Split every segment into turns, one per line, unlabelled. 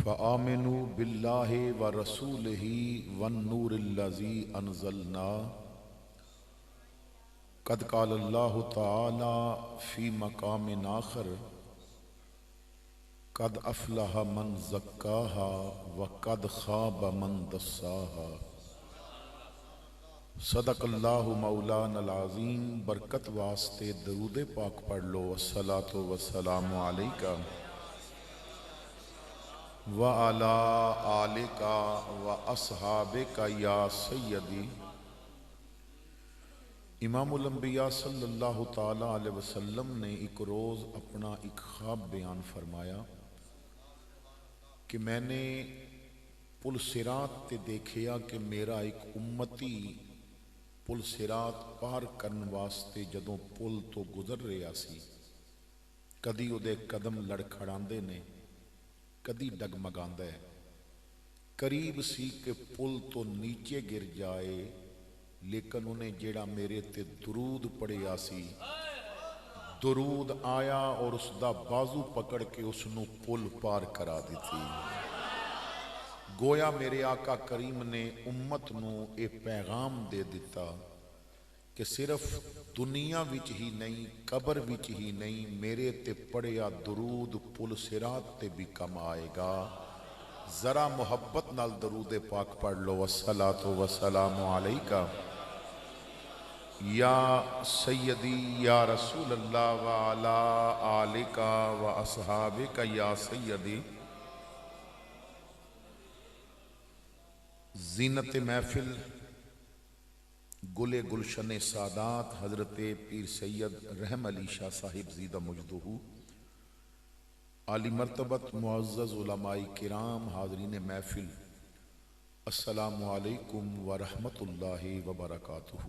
فآمنوا باللہ ورسولہ والنور الذی انزلنا قد قال اللہ تعالی فی مقام آخر قد افلح من زکاہا وقد خاب من دساہا۔ صدق اللہ مولانا العظیم۔ برکت واسطے درود پاک پڑھ لو۔ الصلاۃ والسلام علیکہ وعلی آلکہ واصحابکہ یا سیدی۔ امام الانبیاء صلی اللہ تعالی علیہ وسلم نے ایک روز اپنا ایک خواب بیان فرمایا کہ میں نے پل صراط تے دیکھیا کہ میرا ایک امتی پل صراط پار کرن واسطے جدوں پل تو گزر رہا سی، کدی اودے قدم لڑکھڑاندے نے، کدی ڈگمگاندا ہے، قریب سی کہ پل تو نیچے گر جائے، لیکن انہیں جیڑا میرے تے درود پڑھیا سی، درود آیا اور اس دا بازو پکڑ کے اس نو پل پار کرا دیتی۔ گویا میرے آقا کریم نے امت نو اے پیغام دے دیتا کہ صرف دنیا وچ ہی نہیں، قبر وچ ہی نہیں، میرے تے پڑھیا درود پل صراط تے بھی کم آئے گا۔ ذرا محبت نال درود پاک پڑھ لو۔ الصلاۃ والسلام علیکہ یا سیدی یا رسول اللہ وعلی آلکہ واصحابکہ یا سیدی۔ زینت محفل گل گلشن سادات حضرت پیر سید رحم علی شاہ صاحب زیدہ مجدہ عالی مرتبت معزز علماء کرام، حاضرین محفل، السلام علیکم ورحمۃ اللہ وبرکاتہ۔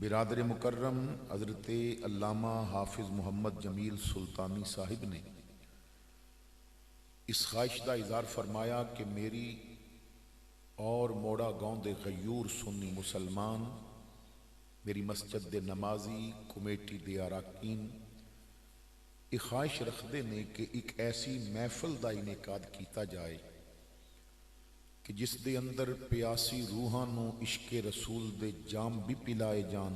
برادر مکرم حضرت علامہ حافظ محمد جمیل سلطانی صاحب نے اس خواہش دا اظہار فرمایا کہ میری اور موڑا گاؤں دے غیور سنی مسلمان، میری مسجد دے نمازی، کمیٹی دے اراکین ایک خواہش رکھدے نے کہ ایک ایسی محفل دا انعقاد کیتا جائے کہ جس دے اندر پیاسی روحاں نو عشق رسول دے جام بھی پلائے جان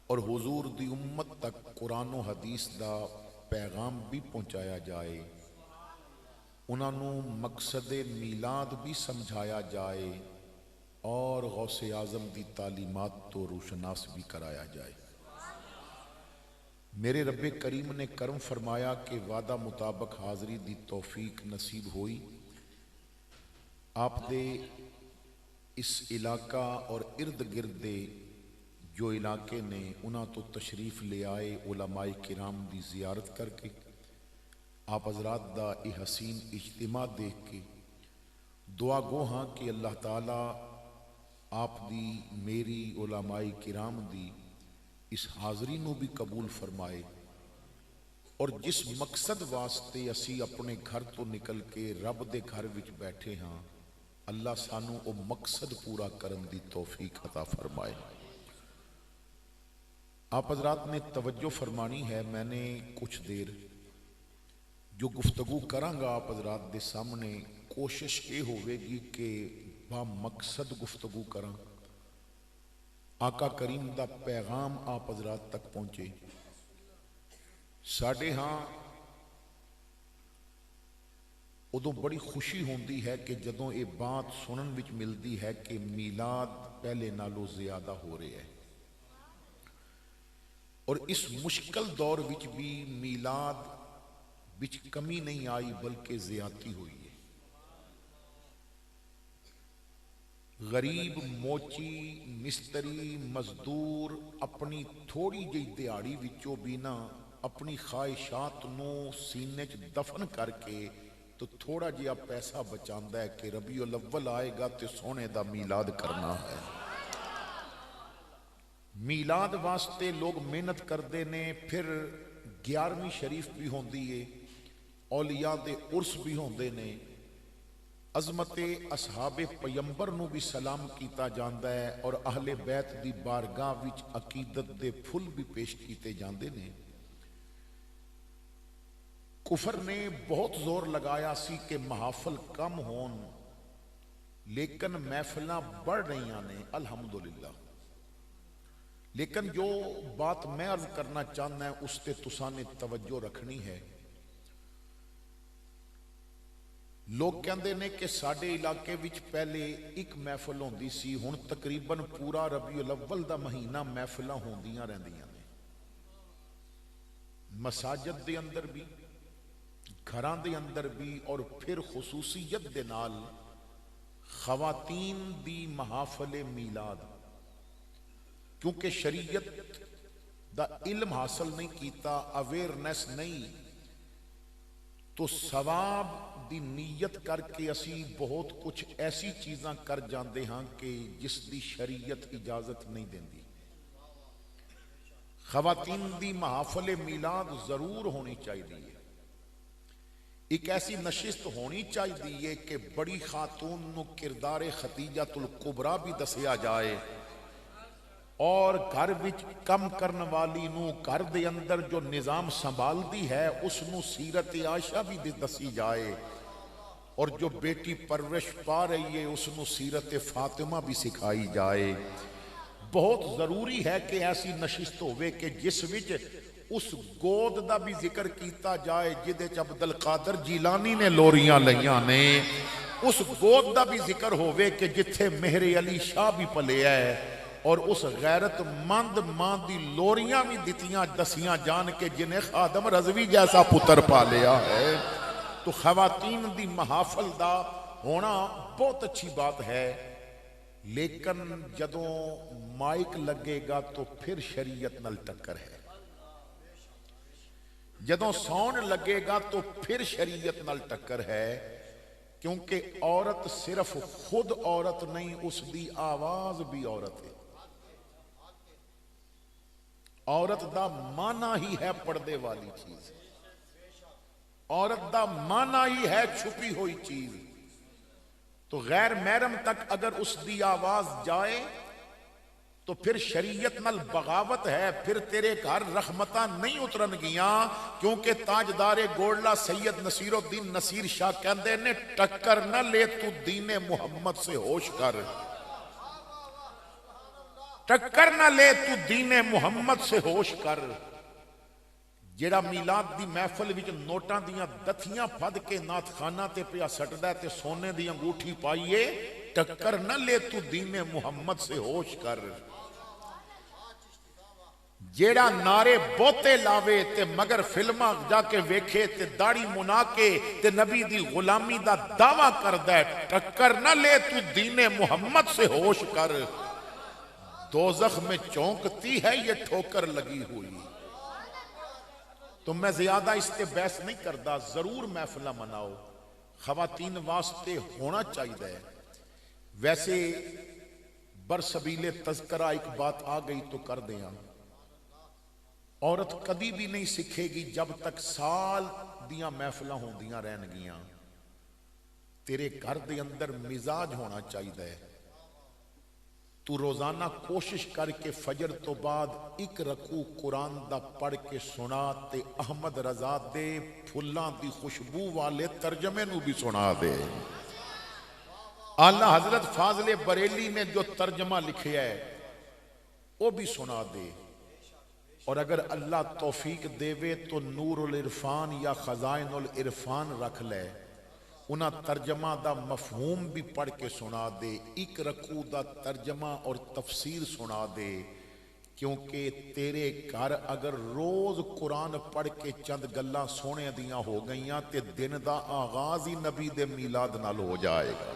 اور حضور دی امت تک قرآن و حدیث دا پیغام بھی پہنچایا جائے، انہاں نو مقصد میلاد بھی سمجھایا جائے اور غوث اعظم دی تعلیمات تو روشناس بھی کرایا جائے۔ میرے رب کریم نے کرم فرمایا کہ وعدہ مطابق حاضری دی توفیق نصیب ہوئی۔ آپ دے اس علاقہ اور ارد گرد جو علاقے نے انہاں تو تشریف لے آئے علماء کرام دی زیارت کر کے، آپ حضرات دا اے حسین اجتماع دیکھ کے دعا گو ہاں کہ اللہ تعالیٰ آپ دی، میری، علماء کرام دی اس حاضری نو بھی قبول فرمائے اور جس مقصد واسطے اسی اپنے گھر تو نکل کے رب دے گھر وچ بیٹھے ہاں، اللہ سانو او مقصد پورا کرن دی توفیق عطا فرمائے۔ آپ حضرات نے توجہ فرمانی ہے، میں نے کچھ دیر جو گفتگو کراں گا آپ حضرات دے سامنے، کوشش یہ ہوئے گی کہ با مقصد گفتگو کراں، آقا کریم دا پیغام آپ حضرات تک پہنچے۔ ساڑھے ہاں ادوں بڑی خوشی ہوندی ہے کہ جدوں یہ بات سنن وچ ملدی ہے کہ میلاد پہلے نالوں زیادہ ہو رہے ہیں، اور اس مشکل دور وچ بھی میلاد وچ کمی نہیں آئی بلکہ زیادتی ہوئی ہے۔ غریب، موچی، مستری، مزدور اپنی تھوڑی جی دیہاڑی وچوں بھی نہ اپنی خواہشات نو سینے چ دفن کر کے تو تھوڑا جہا پیسہ بچاندا ہے کہ ربیع الاول آئے گا تے سونے دا میلاد کرنا ہے۔ میلاد واسطے لوگ محنت کردے نے، پھر 11ویں شریف بھی ہوندی ہے، اولیاء دے عرس بھی ہوندے نے، عظمت اصحاب پیمبر نو بھی سلام کیتا جاندا ہے اور اہل بیت دی بارگاہ وچ عقیدت دے پھل بھی پیش کیتے جاندے نے۔ کفر نے بہت زور لگایا سی کہ محافل کم ہون لیکن محفلاں بڑھ رہی نے الحمدللہ. لیکن جو بات میں عرض کرنا چاہنا ہے اس تے تساں نے توجہ رکھنی ہے. لوگ کہندے نے کہ ساڈے علاقے وچ پہلے ایک محفل ہوندی سی، ہن تقریباً پورا ربیع الاول دا مہینہ محفلاں ہوندیاں رہندیاں نے، مساجد دے اندر بھی، گھراں دے اندر بھی، اور پھر خصوصیت دے نال خواتین دی محافل میلاد. کیونکہ شریعت دا علم حاصل نہیں کیتا، اویئرنیس نہیں، تو ثواب دی نیت کر کے اسی بہت کچھ ایسی چیزاں کر جاندے ہاں کہ جس دی شریعت اجازت نہیں دیندی. خواتین دی محافل میلاد ضرور ہونی چاہیے. ایک ایسی نشست ہونی چاہیے کہ بڑی خاتون نو کردار خدیجۃ الکبریٰ بھی دسیا جائے، اور گھر وچ کم کرن والی نو گھر دے اندر جو نظام سنبھال دی ہے اس نو سیرت عائشہ بھی دسی جائے، اور جو بیٹی پرورش پا رہی ہے اس نو سیرت فاطمہ بھی سکھائی جائے. بہت ضروری ہے کہ ایسی نشست ہوئے کہ جس وچ اس گود دا بھی ذکر کیتا جائے جدے چ عبد القادر جیلانی نے لوریاں لیاں نے، اس گود دا بھی ذکر ہوئے کہ جتھے مہر علی شاہ بھی پلے ہے، اور اس غیرت مند ماں دی لوریاں بھی دتیاں دسیاں جان کے جنہیں خادم رضوی جیسا پتر پالیا ہے. تو خواتین دی محافل دا ہونا بہت اچھی بات ہے، لیکن جدوں مائک لگے گا تو پھر شریعت نال ٹکر ہے. جدوں ساؤنڈ لگے گا تو پھر شریعت نال ٹکر ہے، کیونکہ عورت صرف خود عورت نہیں، اس دی آواز بھی عورت ہے. عورت دا معنی ہی ہے پردے والی چیز، عورت دا معنی ہی ہے چھپی ہوئی چیز. تو غیر محرم تک اگر اس دی آواز جائے تو پھر شریعت نال بغاوت ہے، پھر تیرے گھر رحمتاں نہیں اترن گیاں. کیونکہ تاجدار گولڈا سید نصیر الدین نصیر شاہ کہندے نے ٹکر نہ لے تو دین محمد سے ہوش کر، ٹکر نہ لے تو دین محمد سے ہوش کر. جیڑا میلاد دی محفل وچ نوٹاں دیاں دتھیاں پھد کے نات خانہ تے پیا سٹدا ہے تے سونے دی انگوٹھی پائیے، ٹکر نہ لے تو دین محمد سے ہوش کر. جیڑا نعرے بوتے لاوے تے مگر فلماں جا کے ویکھے تے داڑھی منا کے تے نبی دی غلامی دا دعویٰ کردا ہے، ٹکر نہ لے تو دین محمد سے ہوش کر. دوزخ میں چونکتی ہے یہ ٹھوکر لگی ہوئی. تو میں زیادہ اس تے بحث نہیں کردا، ضرور محفلہ مناؤ، خواتین واسطے ہونا چاہیے. ویسے برسبیل تذکرہ ایک بات آ گئی تو کر دیں. عورت کبھی بھی نہیں سکھے گی جب تک سال دیاں محفلہ ہوندیاں رہن گیاں. تیرے گھر دے اندر مزاج ہونا چاہیے. تو روزانہ کوشش کر کے فجر تو بعد ایک رکوع قرآن دا پڑھ کے سنا تے احمد رضا دے پھلاں دی خوشبو والے ترجمے نو بھی سنا دے. اعلیٰ حضرت فاضل بریلی نے جو ترجمہ لکھیا ہے وہ بھی سنا دے. اور اگر اللہ توفیق دے تو نور العرفان یا خزائن العرفان رکھ لے، انہاں ترجمہ دا مفہوم بھی پڑھ کے سنا دے، ایک رکوع دا ترجمہ اور تفسیر سنا دے. کیونکہ تیرے گھر اگر روز قرآن پڑھ کے چند گلاں سونے دیاں ہو گئیاں تے دن دا آغاز ہی نبی دے میلاد نال ہو جائے گا.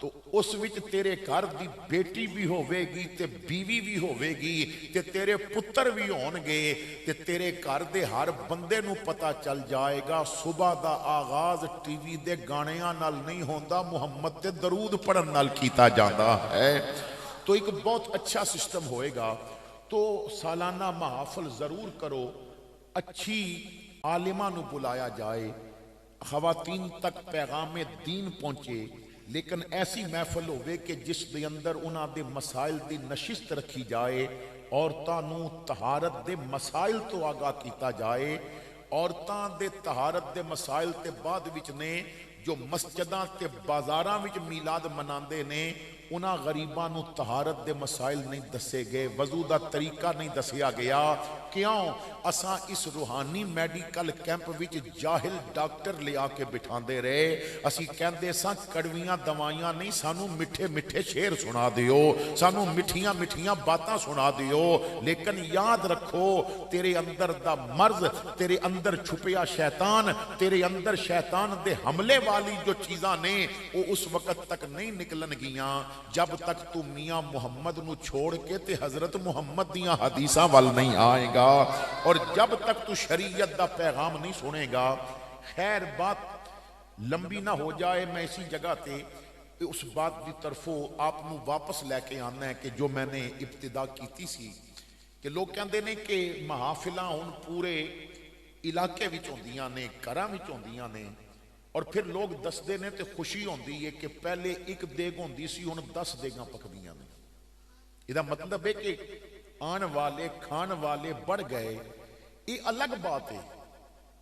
تو اس وچ تیرے گھر دی بیٹی بھی ہوئے گی تے بیوی بھی ہوئے گی تے تیرے پتر بھی ہون گے تے تیرے گھر دے ہر بندے نو پتا چل جائے گا صبح دا آغاز ٹی وی دے گانیاں نال نہیں ہوندا، محمد تے درود پڑھن نال کیتا جاندا ہے. تو ایک بہت اچھا سسٹم ہوئے گا. تو سالانہ محافل ضرور کرو، اچھی عالمہ نو بلایا جائے، خواتین تک پیغام دین پہنچے، لیکن ایسی محفل ہوئے کہ جس دے اندر انہاں دے مسائل دی نشست رکھی جائے، عورتاں نو طہارت دے مسائل تو آگاہ کیتا جائے، عورتاں دے طہارت دے مسائل تے بعد وچ نے جو مسجداں تے بازاراں وچ میلاد مناندے نے انہاں غریباں نو طہارت دے مسائل نہیں دسے گئے، وضو دا طریقہ نہیں دسیا گیا۔ کیوں؟ اساں اس روحانی میڈیکل کیمپ وچ جاہل ڈاکٹر لے آ کے بٹھاندے رہے، اسی کہندے ساں کڑویاں دوائیاں نہیں، سانو میٹھے میٹھے شعر سنا دیو، سانو میٹھیاں میٹھیاں باتاں سنا دیو، لیکن یاد رکھو تیرے اندر دا مرض، تیرے اندر چھپیا شیطان، تیرے اندر شیطان دے حملے والی جو چیزاں نے وہ اس وقت تک نہیں نکلن گیاں جب تک تو میاں محمد نو چھوڑ کے تے حضرت محمد دیاں حدیثاں وال نہیں آئے گا، اور جب تک تو شریعت دا پیغام نہیں سنے گا۔ خیر بات لمبی نہ ہو جائے، میں اسی جگہ تے اس بات دی طرفوں آپ نو واپس لے کے آنا ہے کہ جو میں نے ابتدا کیتی سی کہ لوگ کہندے نے کہ محافلاں ہن پورے علاقے وچ ہوندیاں نے، گھراں وچ ہوندیاں نے، اور پھر لوگ دسدے نے تے خوشی ہوندی ہے کہ پہلے ایک دیگ ہوندی سی ہن 10 دیگاں پکدیاں نے۔ یہ مطلب ہے کہ آن والے کھان والے بڑھ گئے۔ یہ الگ بات ہے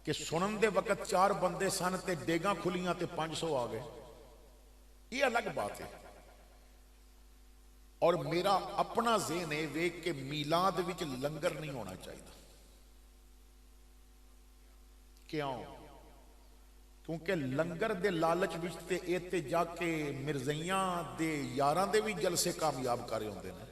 کہ سنن دے وقت 4 بندے سن تے دیگاں کھلیاں تے 500 آ گئے، یہ الگ بات ہے۔ اور میرا اپنا ذہن ہے ویک کہ میلاد وچ لنگر نہیں ہونا چاہیے۔ کیوں؟ کیونکہ لنگر دے لالچ وچ تے ایتے جا کے مرزیاں دے یاراں دے بھی جلسے کامیاب کرے ہوندے نے،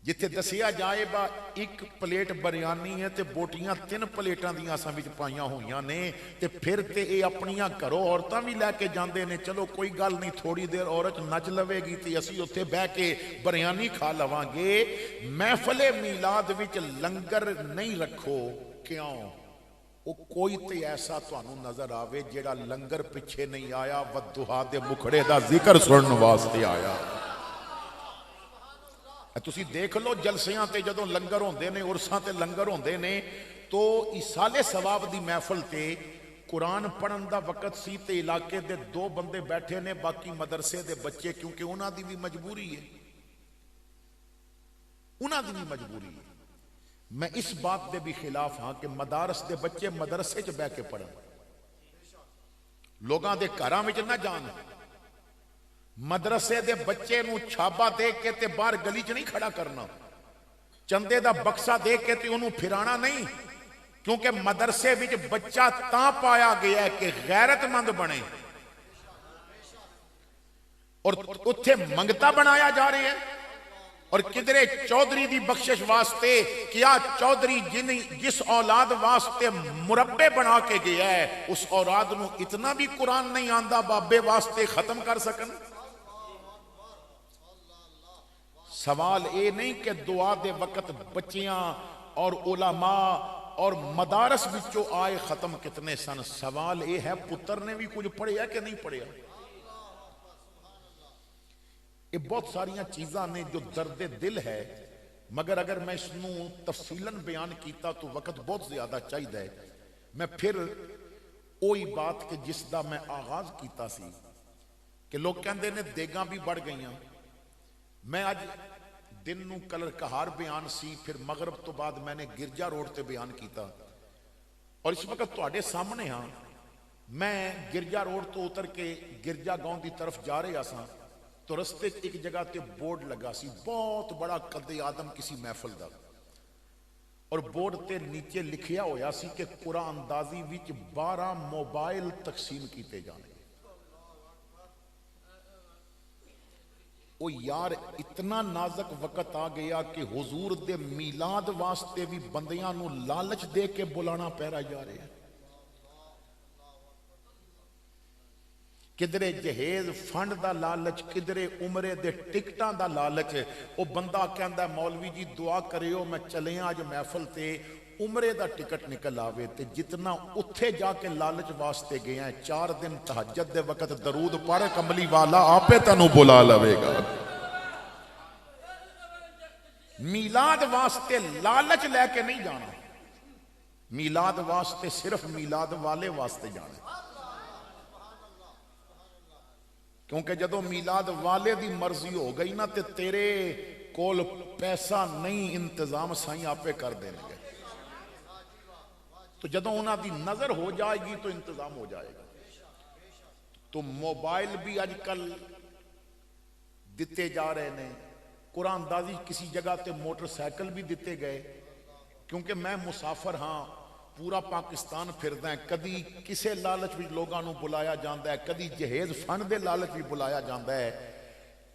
جتھے دسیا جائے با ایک پلیٹ بریانی ہے تے بوٹیاں 3 پلیٹاں دیاں اساں وچ پائیاں ہوئیاں نے، تے پھر تے اے اپنیاں گھروں عورتاں بھی لے کے جاندے نے، چلو کوئی گل نہیں تھوڑی دیر عورت نچ لوے گی تے اسی اتھے بہ کے بریانی کھا لواں گے۔ محفل میلاد وچ لنگر نہیں رکھو۔ کیوں؟ وہ کوئی تے ایسا تانوں نظر آوے جیڑا لنگر پیچھے نہیں آیا، ودھا دے مکھڑے دا ذکر سنن واسطے آیا۔ تسی دیکھ لو جلسیاں تے جدوں لنگر ہوندے نے، عرساں تے لنگر ہوندے نے، تو ایصال ثواب دی محفل تے قرآن پڑھن دا وقت سی تے علاقے دے 2 بندے بیٹھے نے، باقی مدرسے دے بچے، کیونکہ انہاں دی بھی مجبوری ہے، انہاں دی بھی مجبوری ہے۔ میں اس بات دے بھی خلاف ہاں کہ مدارس دے بچے مدرسے چ بہ کے پڑھن، لوگاں دے گھراں وچ نہ جان۔ مدرسے دے بچے نو چھابا دے کے تے باہر گلی چ نہیں کھڑا کرنا، چندے دا بکسا دے کے تے انہوں پھرانا نہیں، کیونکہ مدرسے وچ بچہ تاں پایا گیا ہے کہ غیرت مند بنے، اور اتھے منگتا بنایا جا رہے ہیں۔ اور کدرے چودھری دی بخشش واسطے کیا چودھری جس اولاد واسطے مربے بنا کے گیا ہے، اس اولاد نو اتنا بھی قرآن نہیں آندا بابے واسطے ختم کر سکن۔ سوال اے نہیں کہ دعا دے وقت بچیاں اور علماء اور مدارس بچوں آئے ختم کتنے سن، سوال اے ہے پتر نے بھی کچھ پڑھیا کہ نہیں پڑھیا۔ یہ بہت ساریاں چیزاں نے جو درد دل ہے، مگر اگر میں اس نو تفصیلاً بیان کیتا تو وقت بہت زیادہ چاہیے۔ میں پھر وہی بات کہ جس دا میں آغاز کیتا سی کہ لوگ کہندے نے دیگاں بھی بڑھ گئیاں۔ میں آج دن نو کلر کہار بیان سی، پھر مغرب تو بعد میں نے گرجا روڈ تے بیان کیتا، اور اس وقت تواڈے سامنے ہاں میں گرجا روڈ تو اتر کے گرجا گاؤں دی طرف جا رہا سا، تو رستے ایک جگہ تے بورڈ لگا سی بہت بڑا قد آدم کسی محفل دا، اور بورڈ تے نیچے لکھیا ہویا سی کہ قرآن اندازی وچ 12 موبائل تقسیم کیتے جانے۔ او یار اتنا نازک وقت آ گیا کہ حضور دے میلاد واسطے بھی بندیاں نو لالچ دے کے بلانا پیرا جا رہے ہیں۔ کدرے جہیز فنڈ دا لالچ، کدرے عمرے دے ٹکٹاں دا لالچ۔ او بندہ کہندا ہے مولوی جی دعا کریو میں چلے آج محفل تے عمرے دا ٹکٹ نکل آوے، تے جتنا اتھے جا کے لالچ واسطے گئے ہیں 4 دن تہجد دے وقت درود پڑھ کملی والا آپے تنو بلا لوے گا۔ میلاد واسطے لالچ لے کے نہیں جانا، میلاد واسطے صرف میلاد والے واسطے جانا، کیونکہ جدو میلاد والے دی مرضی ہو گئی نا تے تیرے کول پیسہ نہیں، انتظام سائیں آپے کر دیں گے۔ تو جدوں انہاں دی نظر ہو جائے گی تو انتظام ہو جائے گا. تو موبائل بھی اج کل دیتے جا رہے ہیں, قرآن اندازی کسی جگہ تے موٹر سائیکل بھی دیتے گئے, کیونکہ میں مسافر ہاں, پورا پاکستان پھردا ہے, کدی کسے لالچ بھی لوگاں نو بلایا جاندا ہے, کدی جہیز فن دے لالچ بھی بلایا جاندا ہے.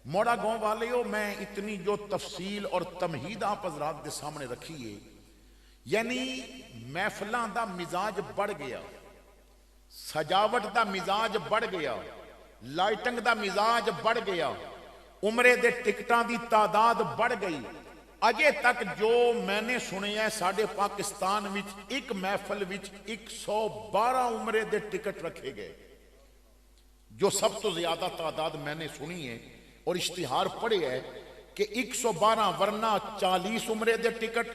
موڑا گاؤں والیو, میں اتنی جو تفصیل اور تمہید آپ حضرات دے سامنے رکھی ہے, یعنی محفلاں دا مزاج بڑھ گیا, سجاوٹ دا مزاج بڑھ گیا, لائٹنگ دا مزاج بڑھ گیا, عمرے دے ٹکٹاں دی تعداد بڑھ گئی. اجے تک جو میں نے سنے ہے ساڈے پاکستان وچ ایک محفل وچ 112 عمرے دے ٹکٹ رکھے گئے, جو سب تو زیادہ تعداد میں نے سنی ہے اور اشتہار پڑھے ہے کہ 112, ورنہ 40 عمرے دے ٹکٹ,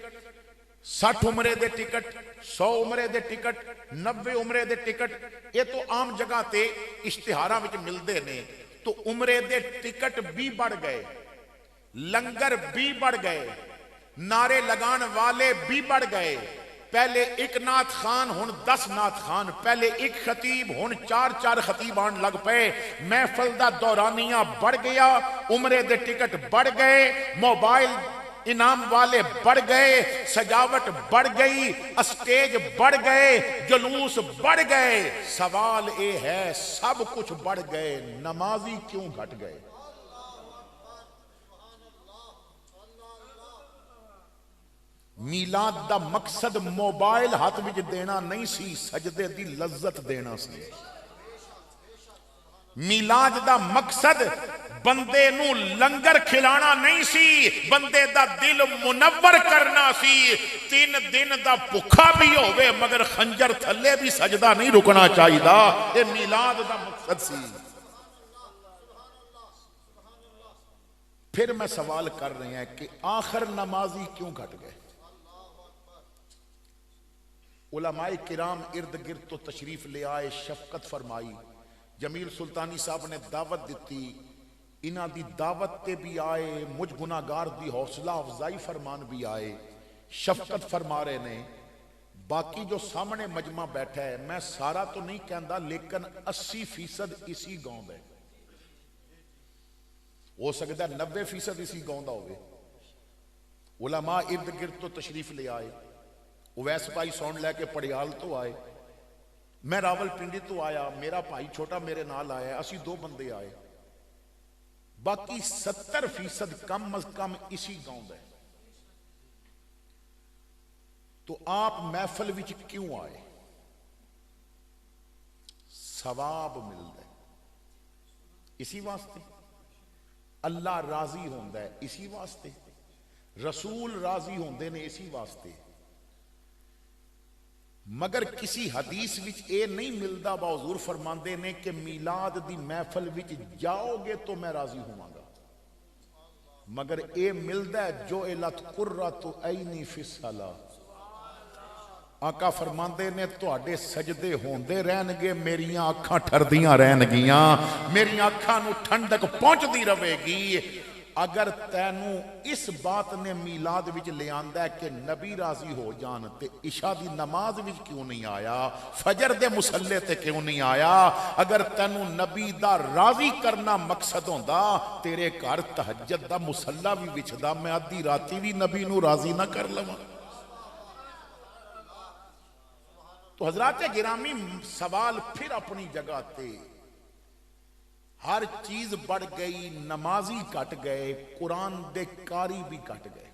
60 عمرے دے ٹکٹ, 100 عمرے دے ٹکٹ, 90 عمرے دے ٹکٹ, یہ تو عام جگہ تے اشتہاراں وچ ملدے نے. تو عمرے دے ٹکٹ بھی بڑھ گئے, لنگر بھی بڑھ گئے, نعرے لگان والے بھی بڑھ گئے. پہلے ایک نعت خان ہن 10 نعت خان, پہلے ایک خطیب ہن 4 خطیب آن لگ پے. محفل دا دورانیہ بڑھ گیا, عمرے دے ٹکٹ بڑھ گئے, موبائل انعام والے بڑھ گئے, سجاوٹ بڑھ گئی, اسٹیج بڑھ گئے, جلوس بڑھ گئے. سوال اے ہے سب کچھ بڑھ گئے, نمازی کیوں گھٹ گئے؟ میلاد دا مقصد موبائل ہاتھ وچ دینا نہیں سی, سجدے دی لذت دینا سی. میلاد دا مقصد بندے نو لنگر کھلانا نہیں سی, بندے دا دل منور کرنا سی. 3 دن دا بھکھا بھی ہوئے مگر خنجر تھلے بھی سجدہ نہیں رکنا چاہیے دا, یہ میلاد دا مقصد سی. پھر میں سوال کر رہے ہیں کہ آخر نمازی کیوں گھٹ گئے؟ علماء کرام ارد گرد تو تشریف لے آئے, شفقت فرمائی, جمیل سلطانی صاحب نے دعوت دیتی, انہاں دی دعوت تے بھی آئے, مجھ گناہگار دی حوصلہ افزائی فرمان بھی آئے, شفقت فرما رہے نے. باقی جو سامنے مجمع بیٹھا ہے, میں سارا تو نہیں کہندا لیکن 80% اسی گاؤں ہے, ہو سکتا ہے 90% اسی گاؤں دا ہوئے. علماء ارد گرد تو تشریف لے آئے, اویس بھائی سون لے کے پڑیال تو آئے, میں راول پنڈی تو آیا, میرا بھائی چھوٹا میرے نال آیا, اسی 2 بندے آئے. باقی 70% کم از کم اسی گاؤں ہے. تو آپ محفل وچ کیوں آئے؟ ثواب ملتا ہے اسی واسطے, اللہ راضی ہوندا ہے اسی واسطے, رسول راضی ہوندے نے اسی واسطے. مگر کسی حدیث وچ اے نہیں ملدا, با حضور فرماندے نے کہ میلاد دی محفل وچ جاؤ گے تو میں راضی ہوں گا, مگر اے ملدا ہے جو الت قرۃ عینی فی الصلاۃ. آقا فرماندے نے تواڈے سجدے ہوندے رہن گے, میریاں اکھاں ٹھردیاں رہن گیاں, میریاں اکھاں نو ٹھنڈک پہنچدی رہے گی. اگر تینوں اس بات نے میلاد وچ لے آندا ہے کہ نبی راضی ہو جان, تے عشاء دی نماز وچ کیوں نہیں آیا, فجر دے مصلے تے کیوں نہیں آیا؟ اگر تینوں نبی دا راضی کرنا مقصد ہوندا, تیرے گھر تہجد دا مصلا بھی وچھدا, میں آدھی راتی بھی نبی نو راضی نہ کر لواں. تو حضرات گرامی, سوال پھر اپنی جگہ تے, ہر چیز بڑھ گئی, نمازی کٹ گئے, قرآن دے کاری بھی کٹ گئے.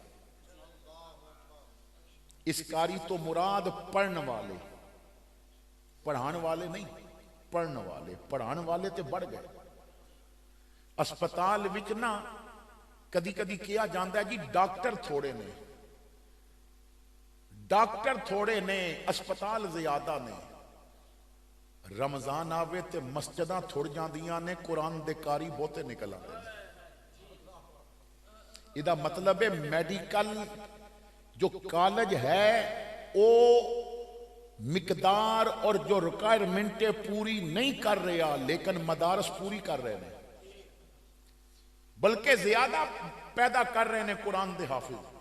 اس کاری تو مراد پڑھن والے, پڑھان والے نہیں, پڑھن والے. پڑھان والے تے بڑھ گئے. اسپتال وچ نا کدی کدی کیا جاندا ہے جی ڈاکٹر تھوڑے نے, ڈاکٹر تھوڑے نے, اسپتال زیادہ نے. رمضان آوے تے مسجداں تھوڑ جاندیاں نے, قرآن دے کاری بہتے نکل آتے ہیں. یہ مطلب ہے میڈیکل جو کالج ہے وہ مقدار اور جو ریکوائرمنٹیں پوری نہیں کر رہا, لیکن مدارس پوری کر رہے ہیں, بلکہ زیادہ پیدا کر رہے ہیں قرآن دے حافظ.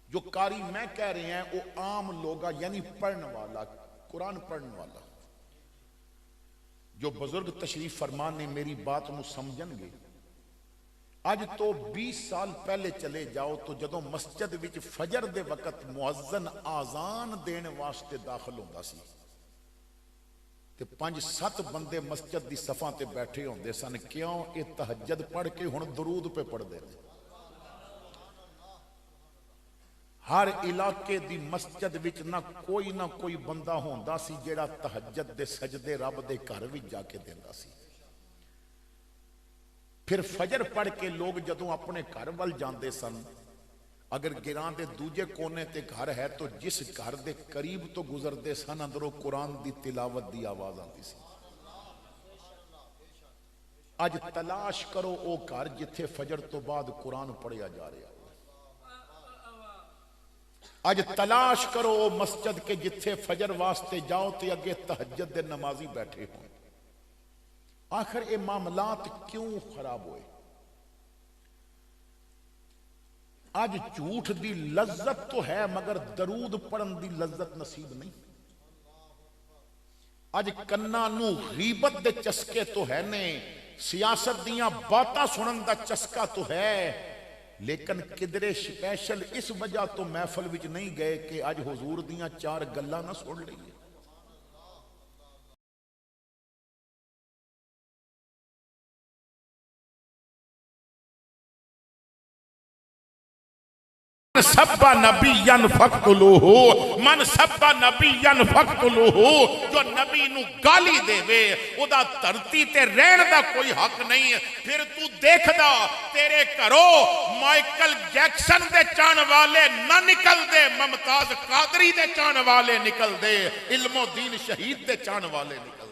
جو قاری میں کہہ رہے ہیں وہ عام لوگا یعنی پڑھنے والا، قرآن پڑھنے والا۔ جو بزرگ تشریف فرمان نے میری بات نو سمجھن گے، اج تو 20 سال پہلے چلے جاؤ تو جدوں مسجد وچ فجر دے وقت مؤذن آزان دین واسطے داخل ہوندا سی تے 5-7 بندے مسجد دی صفاں تے بیٹھے ہوندے سن، کیوں؟ اے تہجد پڑھ کے ہن درود پہ پڑھ دے۔ ہر علاقے دی مسجد وچ نہ کوئی بندہ ہوندا سی جیڑا تہجد دے سجدے رب دے گھر وچ جا کے دیندا سی۔ پھر فجر پڑھ کے لوگ جدوں اپنے گھر ول جاندے سن، اگر گراں دے دوجے کونے تے گھر ہے تو جس گھر دے قریب تو گزردے سن اندروں قرآن دی تلاوت دی آواز آتی سی۔ اج تلاش کرو او گھر جتھے فجر تو بعد قرآن پڑھیا جا رہا، اج تلاش کرو او مسجد کے جتھے فجر واسطے جاؤ تے اگے تہجد دے نمازی بیٹھے ہوں۔ آخر یہ معاملات کیوں خراب ہوئے؟ آج جھوٹ دی لذت تو ہے مگر درود پڑھن دی لذت نصیب نہیں۔ آج کنا نو غیبت دے چسکے تو ہے نے، سیاست دیاں باتاں سنن دا چسکا تو ہے، لیکن کدرے سپیشل اس وجہ تو محفل وچ نہیں گئے کہ آج حضور دیاں 4 گلاں نہ سن لئیے۔ سبا نبی فقتلوہ، من سبا نبی فقتلوہ، جو نبی نو گالی دے وے او دا دھرتی تے رہن دا کوئی حق نہیں۔ پھر تو دیکھ دا تیرے کرو مائیکل جیکسن دے چان والے نہ نکل دے، ممتاز قادری دے چان والے نکل دے، علم و دین شہید دے چان والے نکل دے۔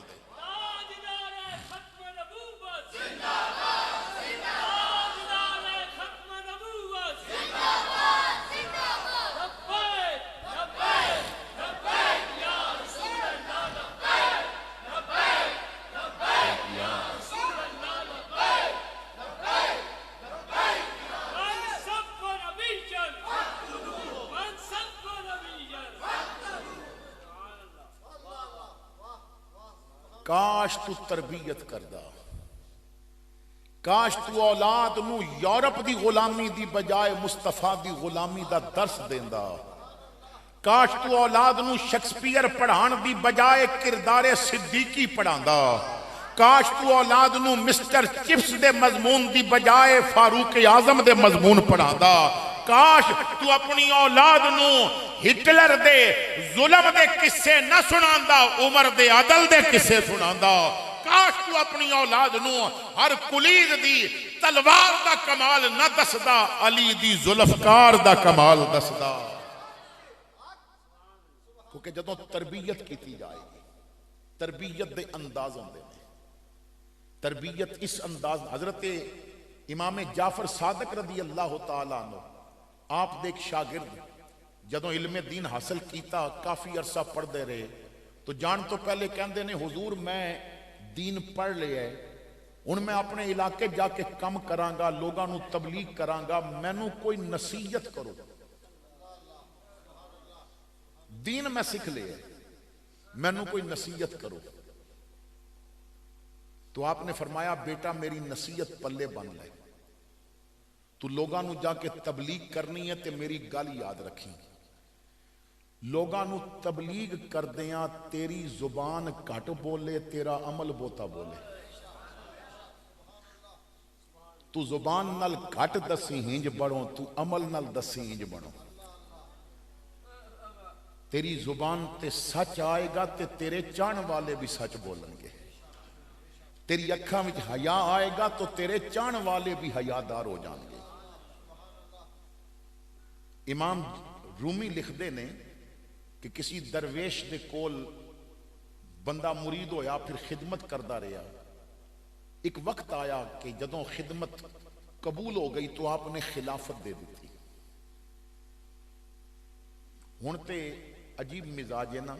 کاش تو تربیت کردہ، کاش تو اولاد نو یورپ دی غلامی دی بجائے مصطفیٰ دی غلامی دا درس دیندہ، کاش تو اولاد نو شیکسپیئر پڑھان دی بجائے کردار صدیقی پڑھاندہ، کاش تو اولاد نو مسٹر چپس دے مضمون دی بجائے فاروق اعظم دے مضمون پڑھاندہ، کاش تو اپنی اولاد نو ہٹلر دے ظلم دے قصے نہ سناندہ، عمر دے عدل دے قصے سناندہ، کاش تو اپنی اولاد نو ہر کلید دی تلوار دا کمال نہ دسدا، علی دی ذوالفقار دا کمال دسدا۔ کیونکہ جدوں تربیت کیتی جائے گی، تربیت دے انداز ہوندے نے، تربیت اس انداز، حضرت امام جعفر صادق رضی اللہ تعالیٰ عنہ آپ دے ایک شاگرد جدوں علم دین حاصل کیتا، کافی عرصہ پڑھ دے رہے تو جان تو پہلے کہندے نے حضور میں دین پڑھ لیا ہے، ان میں اپنے علاقے جا کے کم کرانگا، لوگاں نو تبلیغ کرانگا، میں نو کوئی نصیحت کرو، دین میں سکھ لیا ہے، میں نو کوئی نصیحت کرو۔ تو آپ نے فرمایا بیٹا میری نصیحت پلے بن لے، تو لوگاں نو جا کے تبلیغ کرنی ہے تے میری گل یاد رکھی، لوگاں نو تبلیغ کردیاں تیری زبان کٹ بولے تیرا عمل بوتا بولے، تو زبان نال کٹ دسی ہنج بڑھوں، تو عمل نال دسی ہنج بڑھوں، تیری زبان تے سچ آئے گا تے تیرے چاہن والے بھی سچ بولن گے، تیری اکھاں وچ حیا آئے گا تو تیرے چاہن والے بھی حیادار ہو جان گے۔ امام رومی لکھ دے نے کہ کسی درویش دے کول بندہ مرید ہویا، پھر خدمت کردہ رہا، ایک وقت آیا کہ جدوں خدمت قبول ہو گئی تو آپ نے خلافت دے دی تھی۔ ہن تے عجیب مزاج ہے نا،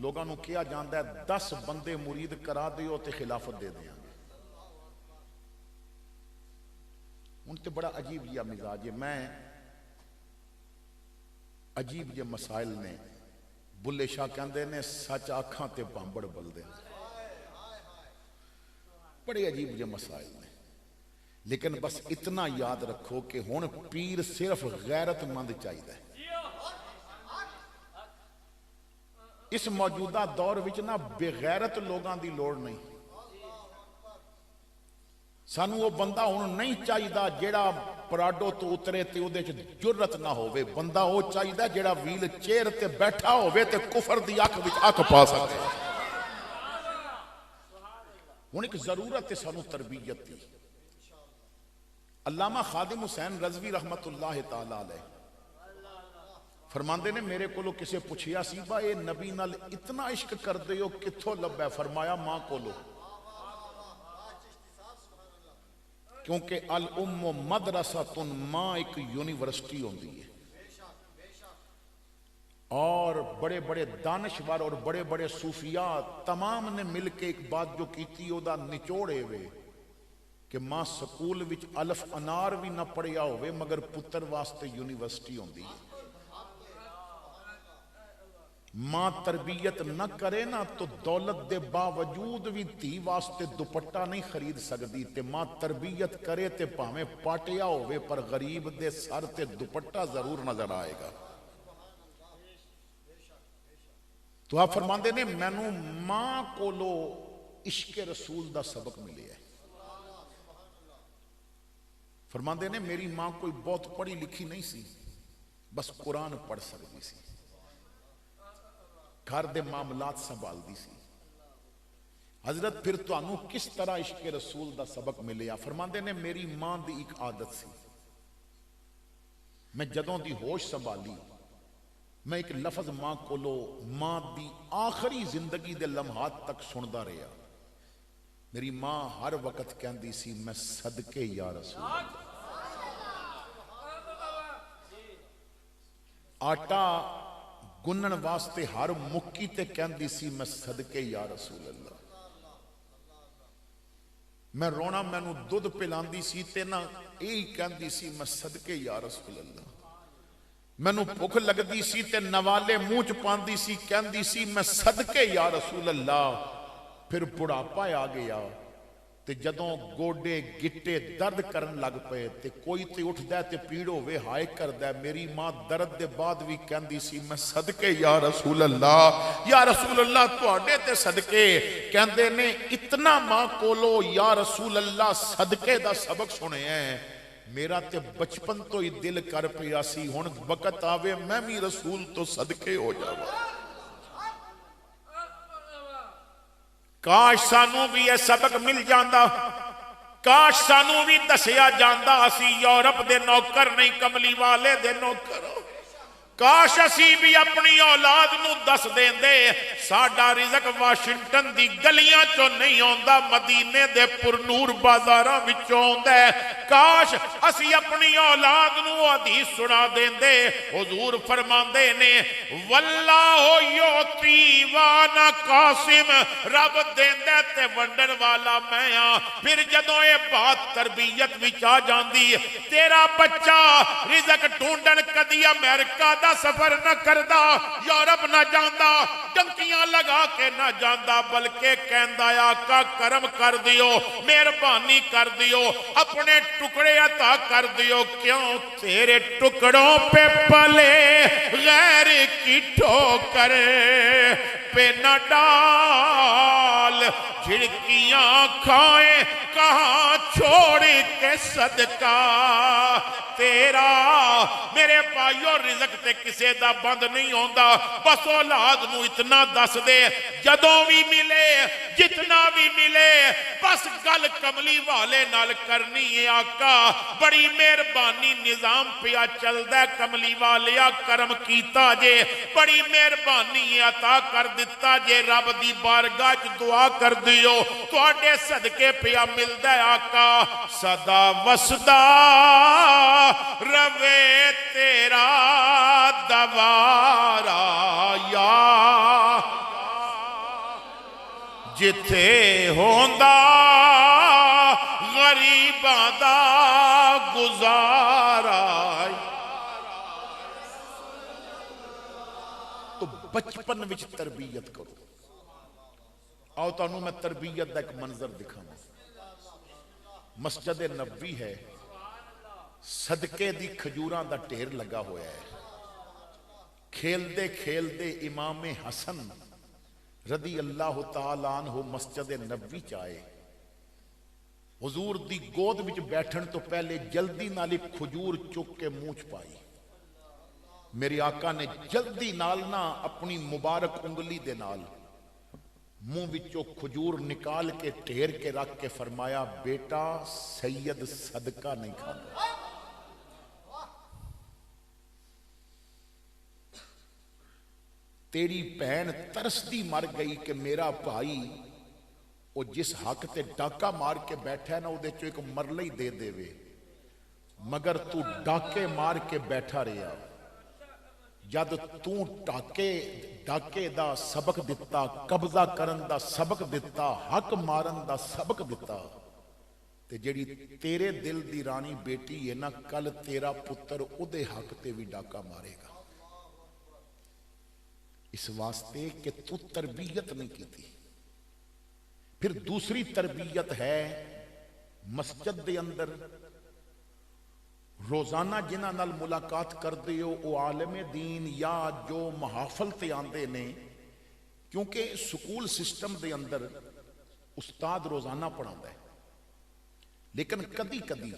لوگاں نو کیا جاندہ ہے 10 بندے مرید کرا دیو تے خلافت دے دیا، ہن تے بڑا عجیب یہ مزاج ہے۔ میں عجیب جے مسائل نے. بلے شاہ کہندے نے سچ آکھاں تے بامبڑ بلدے. بڑے عجیب جے مسائل نے. لیکن بس اتنا یاد رکھو کہ ہن پیر صرف غیرت مند چاہیے. اس موجودہ دور وچ نہ بغیرت لوگاں دی لوڑ نہیں. سانو وہ بندہ ہن نہیں چاہیے جیڑا پراڈو تو اترے تے اودے وچ جرت نہ ہوے. بندہ وہ چاہیے جیڑا ویل چیئر تے بیٹھا ہوے تے کفر دی اکھ وچ اکھ پا سکے. ہن ایک ضرورت ہے سانو تربیت دی. علامہ خادم حسین رضوی رحمت اللہ تعالی علیہ فرماندے نے میرے کولو کسے پوچھیا سی با اے نبی نال اتنا عشق کر دے ہو کتھوں لبا ہے؟ فرمایا ماں کولو. کیونکہ الام مدرسۃ، ماں ایک یونیورسٹی ہوندی ہے. اور بڑے بڑے دانشور اور بڑے بڑے صوفیاء تمام نے مل کے ایک بات جو کیتی او دا نچوڑے وے کہ ماں سکول وچ الف انار بھی نہ پڑھیا ہوئے مگر پتر واسطے یونیورسٹی ہوندی ہے. ماں تربیت نہ کرے نا تو دولت دے باوجود بھی دھی واسطے دوپٹہ نہیں خرید سکتی. تے ماں تربیت کرے تے پاویں پاٹیا ہوئے پر غریب دے سر تے دوپٹہ ضرور نظر آئے گا. تو آپ فرماندے نے مینوں ماں کولو عشق رسول دا سبق ملے ہے. فرماندے نے میری ماں کوئی بہت پڑھی لکھی نہیں سی، بس قرآن پڑھ سکتی سی، گھر دے معاملات سنبھال دی سی. حضرت پھر تانوں کس طرح عشق رسول دا سبق ملیا؟ فرماندے نے میری ماں دی ایک عادت سی. میں جدوں دی ہوش سنبھالی میں ایک لفظ ماں کولو ماں دی آخری زندگی دے لمحات تک سندا رہیا. میری ماں ہر وقت کہندی سی میں صدقے یا رسول اللہ. آٹا گنن واسطے ہر مکی تے کہندی سی میں صدقے یا رسول اللہ. میں رونا مینوں دودھ پلاندی سی تے نہ یہی کہندی سی میں صدقے یا رسول اللہ. مینوں بھوک لگدی سی تے نوالے منہ چ پاندی سی کہندی سی میں صدقے یا رسول اللہ. پھر بڑھاپا آ گیا تے جدوں گوڈے گٹے درد کرن لگ پے تے کوئی تے اٹھدا ہے تے پیڑ ہوے ہائے کردا ہے. میری ماں درد دے بعد بھی کہندی سی میں صدقے یا رسول اللہ. یا رسول اللہ تواڈے تے صدقے. کہندے نے اتنا ماں کولو یا رسول اللہ صدقے دا سبق سنے ہیں میرا تے بچپن تو ہی دل کر پیا سی ہن وقت آوے میں بھی رسول تو صدقے ہو جاواں. کاش سانوں بھی یہ سبق مل جاندا، کاش سانوں بھی دسیا جاندا اسی یورپ دے نوکر نہیں کملی والے دے نوکر. کاش اسی بھی اپنی اولاد نو دس دیندے ساڈا رزق واشنگٹن دی گلیاں چوں نہیں آندا مدینے دے پرنور بازاراں وچوں آندا ہے. کاش اسی اپنی اولاد نو حدیث سنا دیندے. حضور فرماندے نے واللہ یعطی وانا قاسم، رب دیندا تے ونڈن والا میں ہاں. پھر جدوں یہ بات تربیت وچ آ جاندی تیرا بچہ رزق ڈھونڈن کدی امریکہ دا سفر نہ کردا، یورپ نہ جاندا، ڈنکیاں لگا کے نہ جاندا، بلکہ کہندا آقا کرم کر دیو، مہربانی کر دیو، اپنے ٹکڑے عطا کر دیو. کیوں تیرے ٹکڑوں پہ پلے غیر کی ٹھوکر پہ نہ ڈال، جھڑکیاں کھائیں کہاں چھوڑ کے صدقہ تیرا. میرے بھائیو رزق تے کسے دا بند نہیں ہوندا. بس اولاد نو اتنا دس دے جدوں بھی ملے جتنا بھی ملے بس گل کملی والے نال کرنی ہے. آقا بڑی مہربانی نظام پیا چلدا ہے کملی والیا کرم کیتا جے، بڑی مہربانی عطا کر دتا جے. رب دی بارگاہ چ دعا کر دیو تواڈے صدقے پیا ملدا ہے. آقا صدا وسدا روے تیرا دوارا یا جتھے ہوندا غریباں دا گزارا. بچپن وچ تربیت کرو. آؤ تانوں میں تربیت دا ایک منظر دکھاواں. مسجد نبوی ہے, صدقے دی کھجوراں دا ڈھیر لگا ہویا ہے. کھیلدے کھیلدے امام حسن رضی اللہ تعالیٰ عنہ مسجد نبوی چائے. حضور دی گود وچ بیٹھن تو پہلے جلدی نال ایک کھجور چک کے منہ چ پائی. میرے آقا نے جلدی نال نہ اپنی مبارک انگلی دے نال منہ وچوں کھجور نکال کے ڈھیر کے رکھ کے فرمایا, بیٹا سید صدقہ نہیں کھاتا. تیری بہن ترستی مر گئی کہ میرا بھائی وہ جس حق تے ڈاکہ مار کے بیٹھا ہے نا وہ ایک مرلے ہی دے دے وے, مگر تو ڈاکے مار کے بیٹھا رہا. جد تو ڈاکے دا سبق دتا, قبضہ کرن دا سبق دتا, حق مارن دا سبق دتا, تے جڑی تیرے دل دی رانی بیٹی ہے نا, کل تیرا پتر او دے حق تے بھی ڈاکہ مارے گا. اس واسطے کہ تو تربیت نہیں کی تھی. پھر دوسری تربیت ہے مسجد دے اندر روزانہ جنہ نال ملاقات کر دیو او عالم دین یا جو محافل تے آندے نے, کیونکہ سکول سسٹم دے اندر استاد روزانہ پڑھاتا ہے, لیکن کدی کدی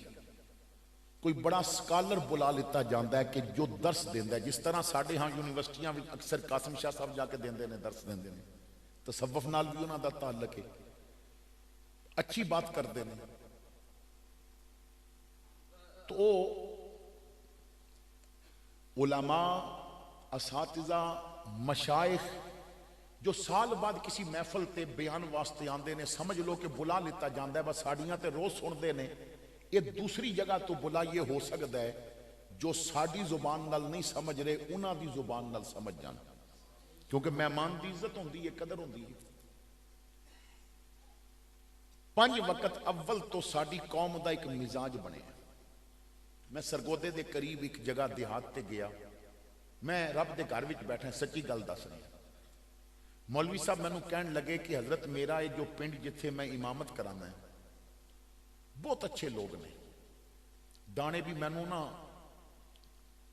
کوئی بڑا سکالر بلا لیتا جاندہ ہے کہ جو درس دیندہ ہے. جس طرح ساڑھے ہاں یونیورسٹیاں اکثر قاسم شاہ صاحب جا کے دیندے نے, درس دیندے نے, تصوف نال بھی انہاں دا تعلق ہے, اچھی بات کر دینے. تو علماء, اساتذہ, مشائخ جو سال بعد کسی محفل تے بیان واسطے آندے نے, سمجھ لو کہ بلا لیتا جاندہ ہے, بس ساڑیاں تے روز سن دے نے. یہ دوسری جگہ تو بلا یہ ہو سکتا ہے جو ساڑی زبان نال نہیں سمجھ رہے انہاں دی زبان نال سمجھ جانا, کیونکہ مہمان دی عزت ہوندی ہے, قدر ہوندی ہے. 5 وقت اول تو ساڑی قوم دا ایک مزاج بنے. میں سرگودے دے قریب ایک جگہ دیہات تے گیا, میں رب دے گھر وچ بیٹھا, سچی گل دس رہا. مولوی صاحب مینوں کہن لگے کہ حضرت میرا یہ جو پنڈ جتھے میں امامت کرانا ہے بہت اچھے لوگ نے, دانے بھی مینوں نا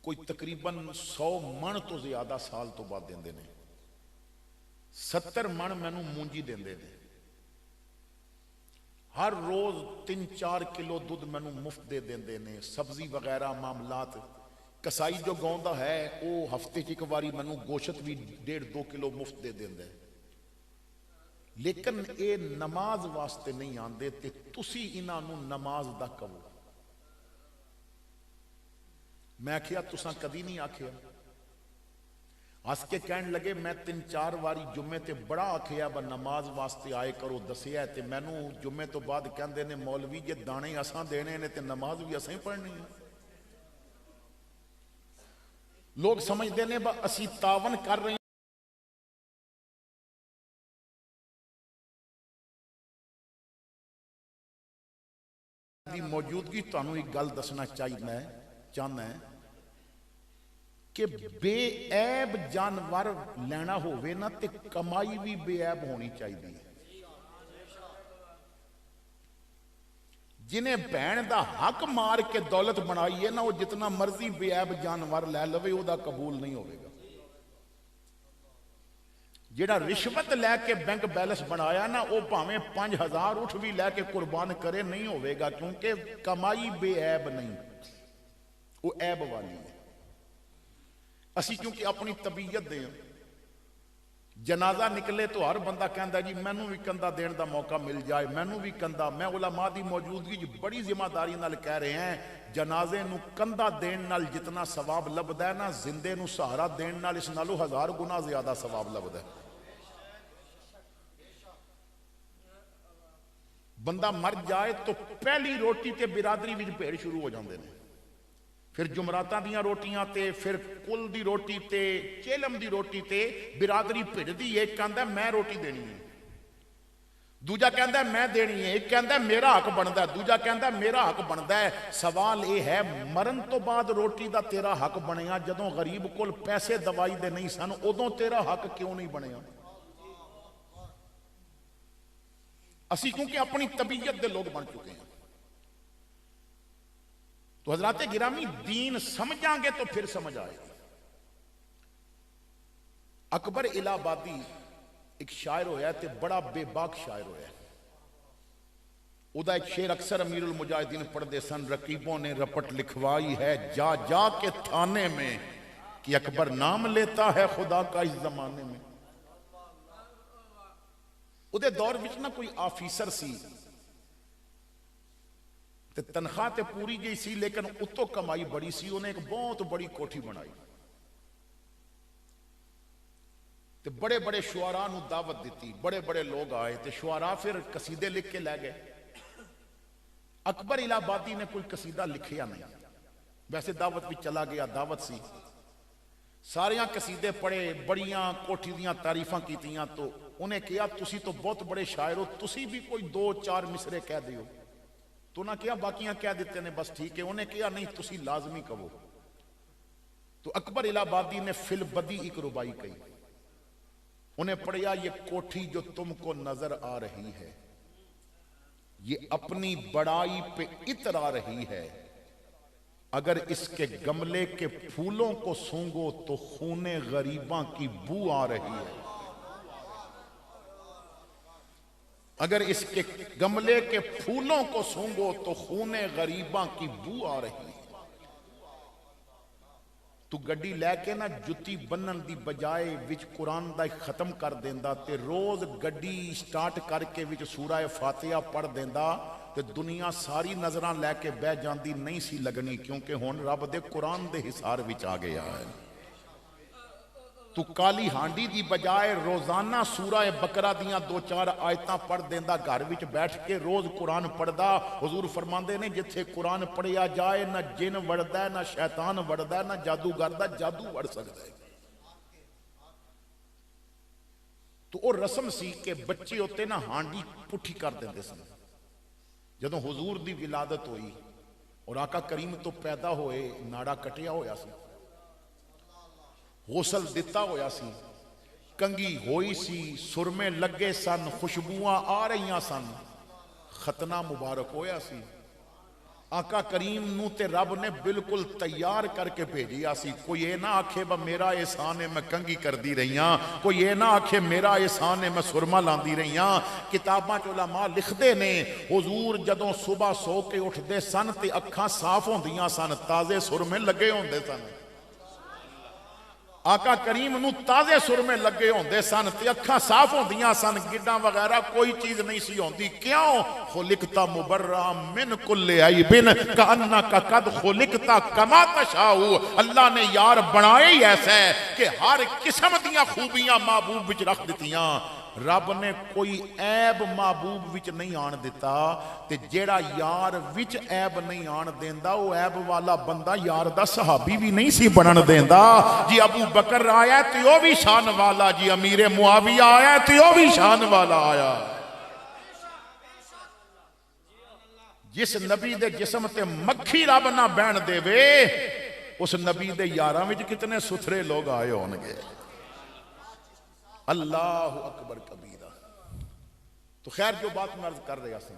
کوئی تقریباً 100 من تو زیادہ سال تو بعد دیندے نے, 70 من مینوں مونجی دیندے نے, ہر روز 3-4 کلو دودھ مینوں مفت دے دیندے نے, سبزی وغیرہ معاملات. کسائی جو گاؤں ہے وہ ہفتے چ ایک واری مینوں گوشت بھی 1.5-2 کلو مفت دے دیندے. لیکن اے نماز واسطے نہیں آندے تے تسی انہاں نوں نماز دا کہو. میں آکھیا تساں کدی نہیں آکھیا. ہس کے کہن لگے میں 3-4 واری جمعے تے بڑا آکھیا با نماز واسطے آئے کرو, دسیا تے مینوں جمعے تو بعد کہندے نے مولوی جے دانے اساں دینے نے تے نماز بھی اساں ہی پڑھنی ہے. لوگ سمجھدے نے با اسی تعاون کر رہے ہیں دی موجودگی. تانوں ایک گل دسنا چاہنا ہے کہ بے عیب جانور لینا ہوئے نا تے کمائی بھی بے عیب ہونی چاہیے. جنہیں بہن دا حق مار کے دولت بنائی ہے نا وہ جتنا مرضی بے عیب جانور لے لوے وہ دا قبول نہیں ہوئے گا. جیڑا رشوت لے کے بینک بیلنس بنایا نا وہ پاویں 5000 اٹھ بھی لے کے قربان کرے نہیں ہوئے گا, کیونکہ کمائی بے عیب نہیں, وہ عیب والی ہے. اسی کیونکہ اپنی طبیعت دے جنازہ نکلے تو ہر بندہ کہندا جی مینوں بھی کندھا دین دا موقع مل جائے, مینوں بھی کندھا. میں علماء دی موجودگی جو بڑی ذمہ داری نال کہہ رہے ہیں, جنازے نو کندھا دین نال جتنا ثواب لبدا ہے نا, زندے نو سہارا دین نال اس نالوں 1000 گنا زیادہ ثواب لبدا ہے. بندہ مر جائے تو پہلی روٹی تے برادری وچ بھیڑ شروع ہو جاندے نے, پھر جمراتاں دیاں روٹیاں تے, پھر کل دی روٹی تے, چیلم دی روٹی تے, برادری بھیڑ دی ایک کہندا میں روٹی دینی ہے. دوجا کہندا ہے میں دینی ہے، ایک کہندا ہے میرا حق بندا ہے، دوجا کہندا ہے میرا حق بندا ہے۔ سوال یہ ہے مرن تو بعد روٹی دا تیرا حق بنیا، جدوں غریب کول پیسے دوائی دے نہیں سن ادوں تیرا حق کیوں نہیں بنیا؟ اسی کیونکہ اپنی طبیعت دے لوگ بن چکے ہیں۔ تو حضرات گرامی دین سمجھاں گے تو پھر سمجھ آئے گا۔ اکبر الہ آبادی ایک شاعر ہویا تے بڑا بے باک شاعر ہویا۔ او دا ایک شعر اکثر امیر المجاہدین پڑھ دے سن، رقیبوں نے رپٹ لکھوائی ہے جا جا کے تھانے میں کہ اکبر نام لیتا ہے خدا کا اس زمانے میں۔ او دے دور وچ نہ کوئی آفیسر سی تے تنخواہ تے پوری گئی سی، لیکن اتو کمائی بڑی سی، انہیں ایک بہت بڑی کوٹھی بنائی تے بڑے بڑے شعراء نو دعوت دیتی، بڑے بڑے لوگ آئے تے شعراء پھر قصیدے لکھ کے لے گئے۔ اکبر الہ آبادی نے کوئی قصیدہ لکھیا نہیں، ویسے دعوت بھی چلا گیا، دعوت سی، ساریاں قصیدے پڑھے، بڑیاں کوٹھی دیاں تعریفاں کیتیاں، تو انہیں کہا تسی تو بہت بڑے شاعر ہو، تسی بھی کوئی 2-4 مصرے کہہ دیو، تو انہاں کہا باقیاں کہہ دیتے ہیں بس ٹھیک ہے، انہیں کہا نہیں تسی لازمی کہو۔ تو اکبر الہ آبادی نے فی البدی ایک ربائی کہی، انہیں پڑھیا یہ کوٹھی جو تم کو نظر آ رہی ہے یہ اپنی بڑائی پہ اترا رہی ہے، اگر اس کے گملے کے پھولوں کو سونگو تو خون غریباں کی بو آ رہی ہے، اگر اس کے گملے کے پھولوں کو سونگو تو خون غریباں کی بو آ رہی ہے۔ تو گڈی لے کے نا جتی بنن دی بجائے وچ قرآن دا ختم کر دیندا تے روز گڈی سٹارٹ کر کے وچ سورہ فاتحہ پڑھ دیندا تے دنیا ساری نظراں لے کے بہ جاندی نہیں سی لگنی، کیونکہ ہن رب دے قرآن دے حصار وچ آ گیا ہے۔ تو کالی ہانڈی دی بجائے روزانہ سورہ بقرہ دیاں 2-4 آیتاں پڑھ دیندا، گھر وچ بیٹھ کے روز قرآن پڑھدا۔ حضور فرماندے نے جتھے قرآن پڑھیا جائے نہ جن وڑدا ہے، نہ شیطان وڑدا ہے، نہ جادوگر دا جادو وڑ سکدا ہے۔ تو وہ رسم سی کہ بچے ہوتے نا ہانڈی پٹھی کر دیندے سن۔ جدوں حضور دی ولادت ہوئی اور آقا کریم تو پیدا ہوئے، ناڑا کٹیا ہویا سی، غسل دیتا ہویا سی، کنگی ہوئی سی، سرمے لگے سن، خوشبواں آ رہیاں سن، ختنہ مبارک ہویا سی۔ آقا کریم نو تے رب نے بالکل تیار کر کے بھیجیا سی۔ کوئی یہ نہ آکھے با میرا احسان ہے میں کنگی کر دی رہیاں، کوئی یہ نہ آکھے میرا احسان ہے میں سرما لاندی رہیاں۔ کتاباں چ علماء لکھ دے نے حضور جدوں صبح سو کے اٹھ دے سن تے اکھاں صاف ہوندیاں سن، تازے سرمے لگے ہوندے سن۔ آقا کریم نو تازے سرمے لگے ہوندے سن تے اکھاں صاف ہوندیاں سن، گڈاں وغیرہ کوئی چیز نہیں سی ہوندی۔ کیوں؟ خلقتا مبرأ من کل عیب کأنک قد خلقتا کما تشاء۔ اللہ نے یار بنائے ہی ایسا ہے کہ ہر قسم دیاں خوبیاں محبوب وچ رکھ دتیاں، رب نے کوئی عیب محبوب وچ نہیں آن دیتا، تے جیڑا یار وچ عیب نہیں آن دیندا وہ عیب والا بندہ یار دا صحابی بھی نہیں سی بنن دیندا۔ جی ابو بکر آیا تے وہ بھی شان والا، جی امیر معاویہ آیا تے وہ بھی شان والا آیا۔ جس نبی دے جسم تے مکھی رب نہ بہن دے وے، اس نبی دے یاراں وچ کتنے ستھرے لوگ آئے ہونگے۔ اللہ اکبر کبیرہ۔ تو خیر جو بات میں عرض کر رہا سا،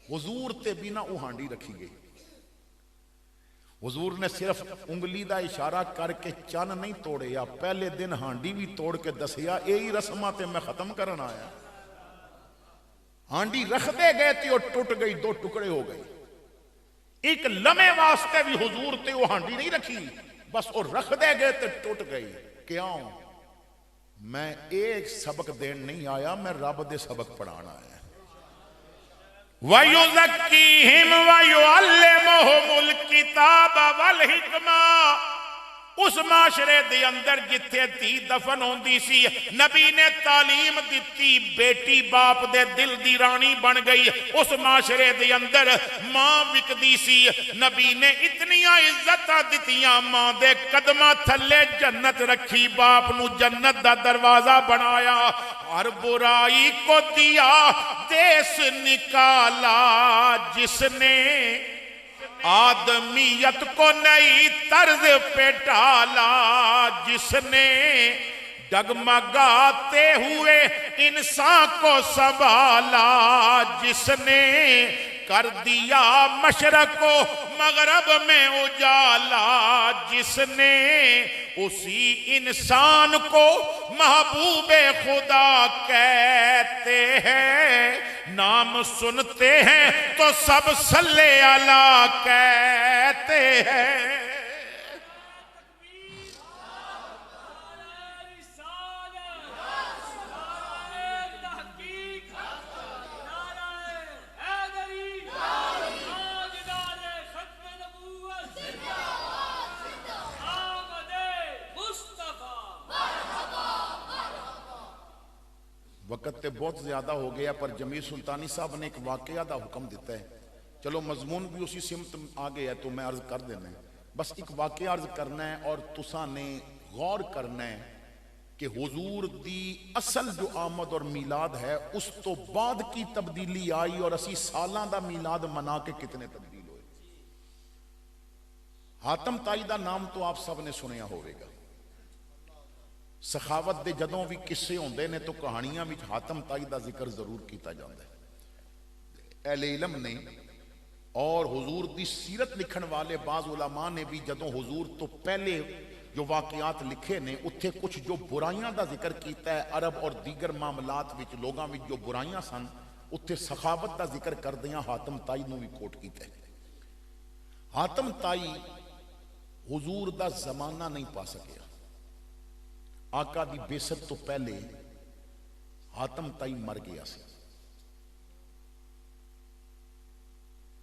حضور تے بھی نہ وہ ہانڈی رکھی گئی۔ حضور نے صرف انگلی دا اشارہ کر کے چن نہیں توڑے، یا پہلے دن ہانڈی بھی توڑ کے دسیا یہی رسماں تے میں ختم کرنا آیا۔ ہانڈی رکھ دے گئے تھی اور ٹوٹ گئی، 2 ٹکڑے ہو گئی۔ ایک لمحے واسطے بھی حضور تے وہ ہانڈی نہیں رکھی، بس وہ رکھ دے گئے تے ٹوٹ گئی۔ کیوں؟ میں ایک سبق دین نہیں آیا، میں رب دے سبق پڑھانا آیا۔ وَيُزَكِّيهِمْ وَيُعَلِّمُهُمُ الْكِتَابَ وَالْحِكْمَةَ۔ اس معاشرے دے اندر جتھے تھی دفن ہوندی سی نبی نے تعلیم دیتی بیٹی باپ دے دل دی رانی بن گئی اس معاشرے دے اندر ماں وکدی سی نبی نے اتنیاں عزتاں دتیاں ماں دے قدماں تھلے جنت رکھی باپ نو جنت دا دروازہ بنایا ہر برائی کو دیا دیس نکالا جس نے آدمیت کو نئی طرز پہ ڈالا جس نے ڈگمگاتے ہوئے انسان کو سنبھالا جس نے کر دیا مشرق کو مغرب میں اجالا جس نے اسی انسان کو محبوب خدا کہتے ہیں نام سنتے ہیں تو سب صلی اللہ کہتے ہیں وقت تے بہت زیادہ ہو گیا پر جمیل سلطانی صاحب نے ایک واقعہ دا حکم دیتا ہے چلو مضمون بھی اسی سمت آگے ہے تو میں عرض کر دینا ہے بس ایک واقعہ عرض کرنا ہے اور تساں نے غور کرنا ہے کہ حضور دی اصل جو آمد اور میلاد ہے اس تو بعد کی تبدیلی آئی اور اسی سالاں دا میلاد منا کے کتنے تبدیل ہوئے حاتم تائی دا نام تو آپ سب نے سنیا ہوئے گا سخاوت دے جدوں بھی قصے ہوندے نے تو کہانیاں وچ حاتم تائی دا ذکر ضرور کیتا جاندا ہے اہل علم نے اور حضور دی سیرت لکھن والے بعض علماء نے بھی جدوں حضور تو پہلے جو واقعات لکھے نے اتھے کچھ جو برائیاں دا ذکر کیتا ہے عرب اور دیگر معاملات وچ لوگاں وچ جو برائیاں سن اتھے سخاوت دا ذکر کردیاں حاتم تائی نو بھی کوٹ کیتا ہے حاتم تائی حضور دا زمانہ نہیں پا سکیا آقا دی بیست تو پہلے حاتم تائی مر گیا سی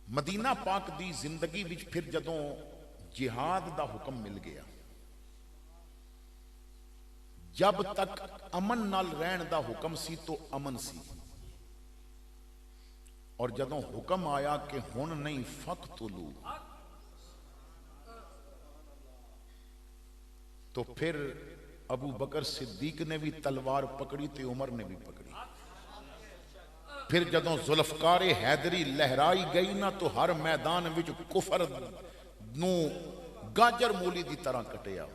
مدینہ پاک دی زندگی وچ پھر جدوں جہاد دا حکم مل گیا جب تک امن نال رہن دا حکم سی تو امن سی اور جدوں حکم آیا کہ ہن نہیں فقتلو تو پھر ابو بکر صدیق نے بھی تلوار پکڑی تے عمر نے بھی پکڑی پھر جدوں ذوالفقار حیدری لہرائی گئی نا تو ہر میدان وچ کفر نو گاجر مولی دی طرح کٹیا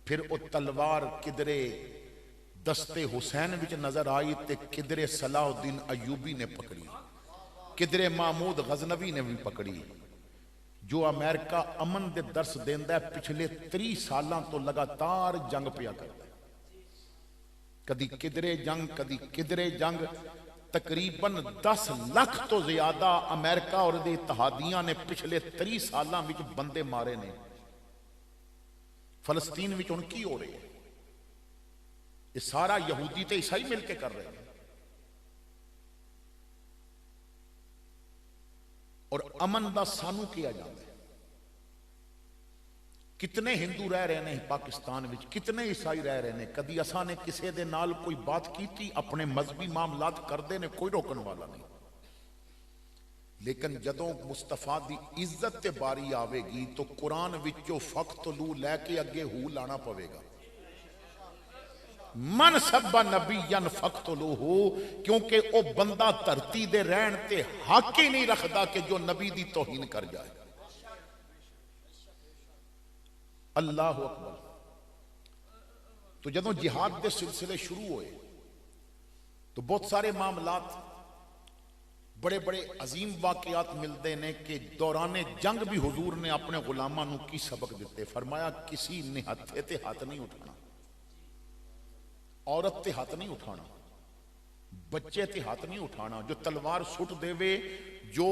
پھر او تلوار کدرے دستے حسین وچ نظر آئی تے کدرے صلاح الدین ایوبی نے پکڑی کدرے محمود غزنوی نے بھی پکڑی جو امریکہ امن دے درس دیندہ ہے پچھلے 30 سالاں تو لگاتار جنگ پیا کرتا ہے کدی کدرے جنگ کدی کدرے جنگ تقریباً 10 لاکھ تو زیادہ امریکہ اور دے اتحادیاں نے پچھلے 30 سالاں وچ بندے مارے نے فلسطین وچ ان کی ہو رہی ہے یہ سارا یہودی تے عیسائی مل کے کر رہے ہیں اور امن دا سانو کیا جاتا ہے کتنے ہندو رہ رہے ہیں پاکستان وچ کتنے عیسائی رہ رہے ہیں کدی اساں نے کسے دے نال کوئی بات کیتی اپنے مذہبی معاملات کردے نے کوئی روکن والا نہیں لیکن جدوں مصطفیٰ دی عزت تے باری آوے گی تو قرآن وچوں فقتلو لے کے اگے ہو لانا پوے گا من سب نبیًا فقتلوہ کیونکہ او بندہ دھرتی دے رہن تے حق ہی نہیں رکھدا کہ جو نبی دی توہین کر جائے اللہ اکبر تو جدوں جہاد دے سلسلے شروع ہوئے تو بہت سارے معاملات بڑے بڑے عظیم واقعات ملتے ہیں کہ دوران جنگ بھی حضور نے اپنے غلاماں نو کی سبق دیتے فرمایا کسی نے ہتھے تے ہاتھ نہیں اٹھانا عورت تے ہاتھ نہیں اٹھانا بچے تے ہاتھ نہیں اٹھانا جو تلوار سٹ دے وے جو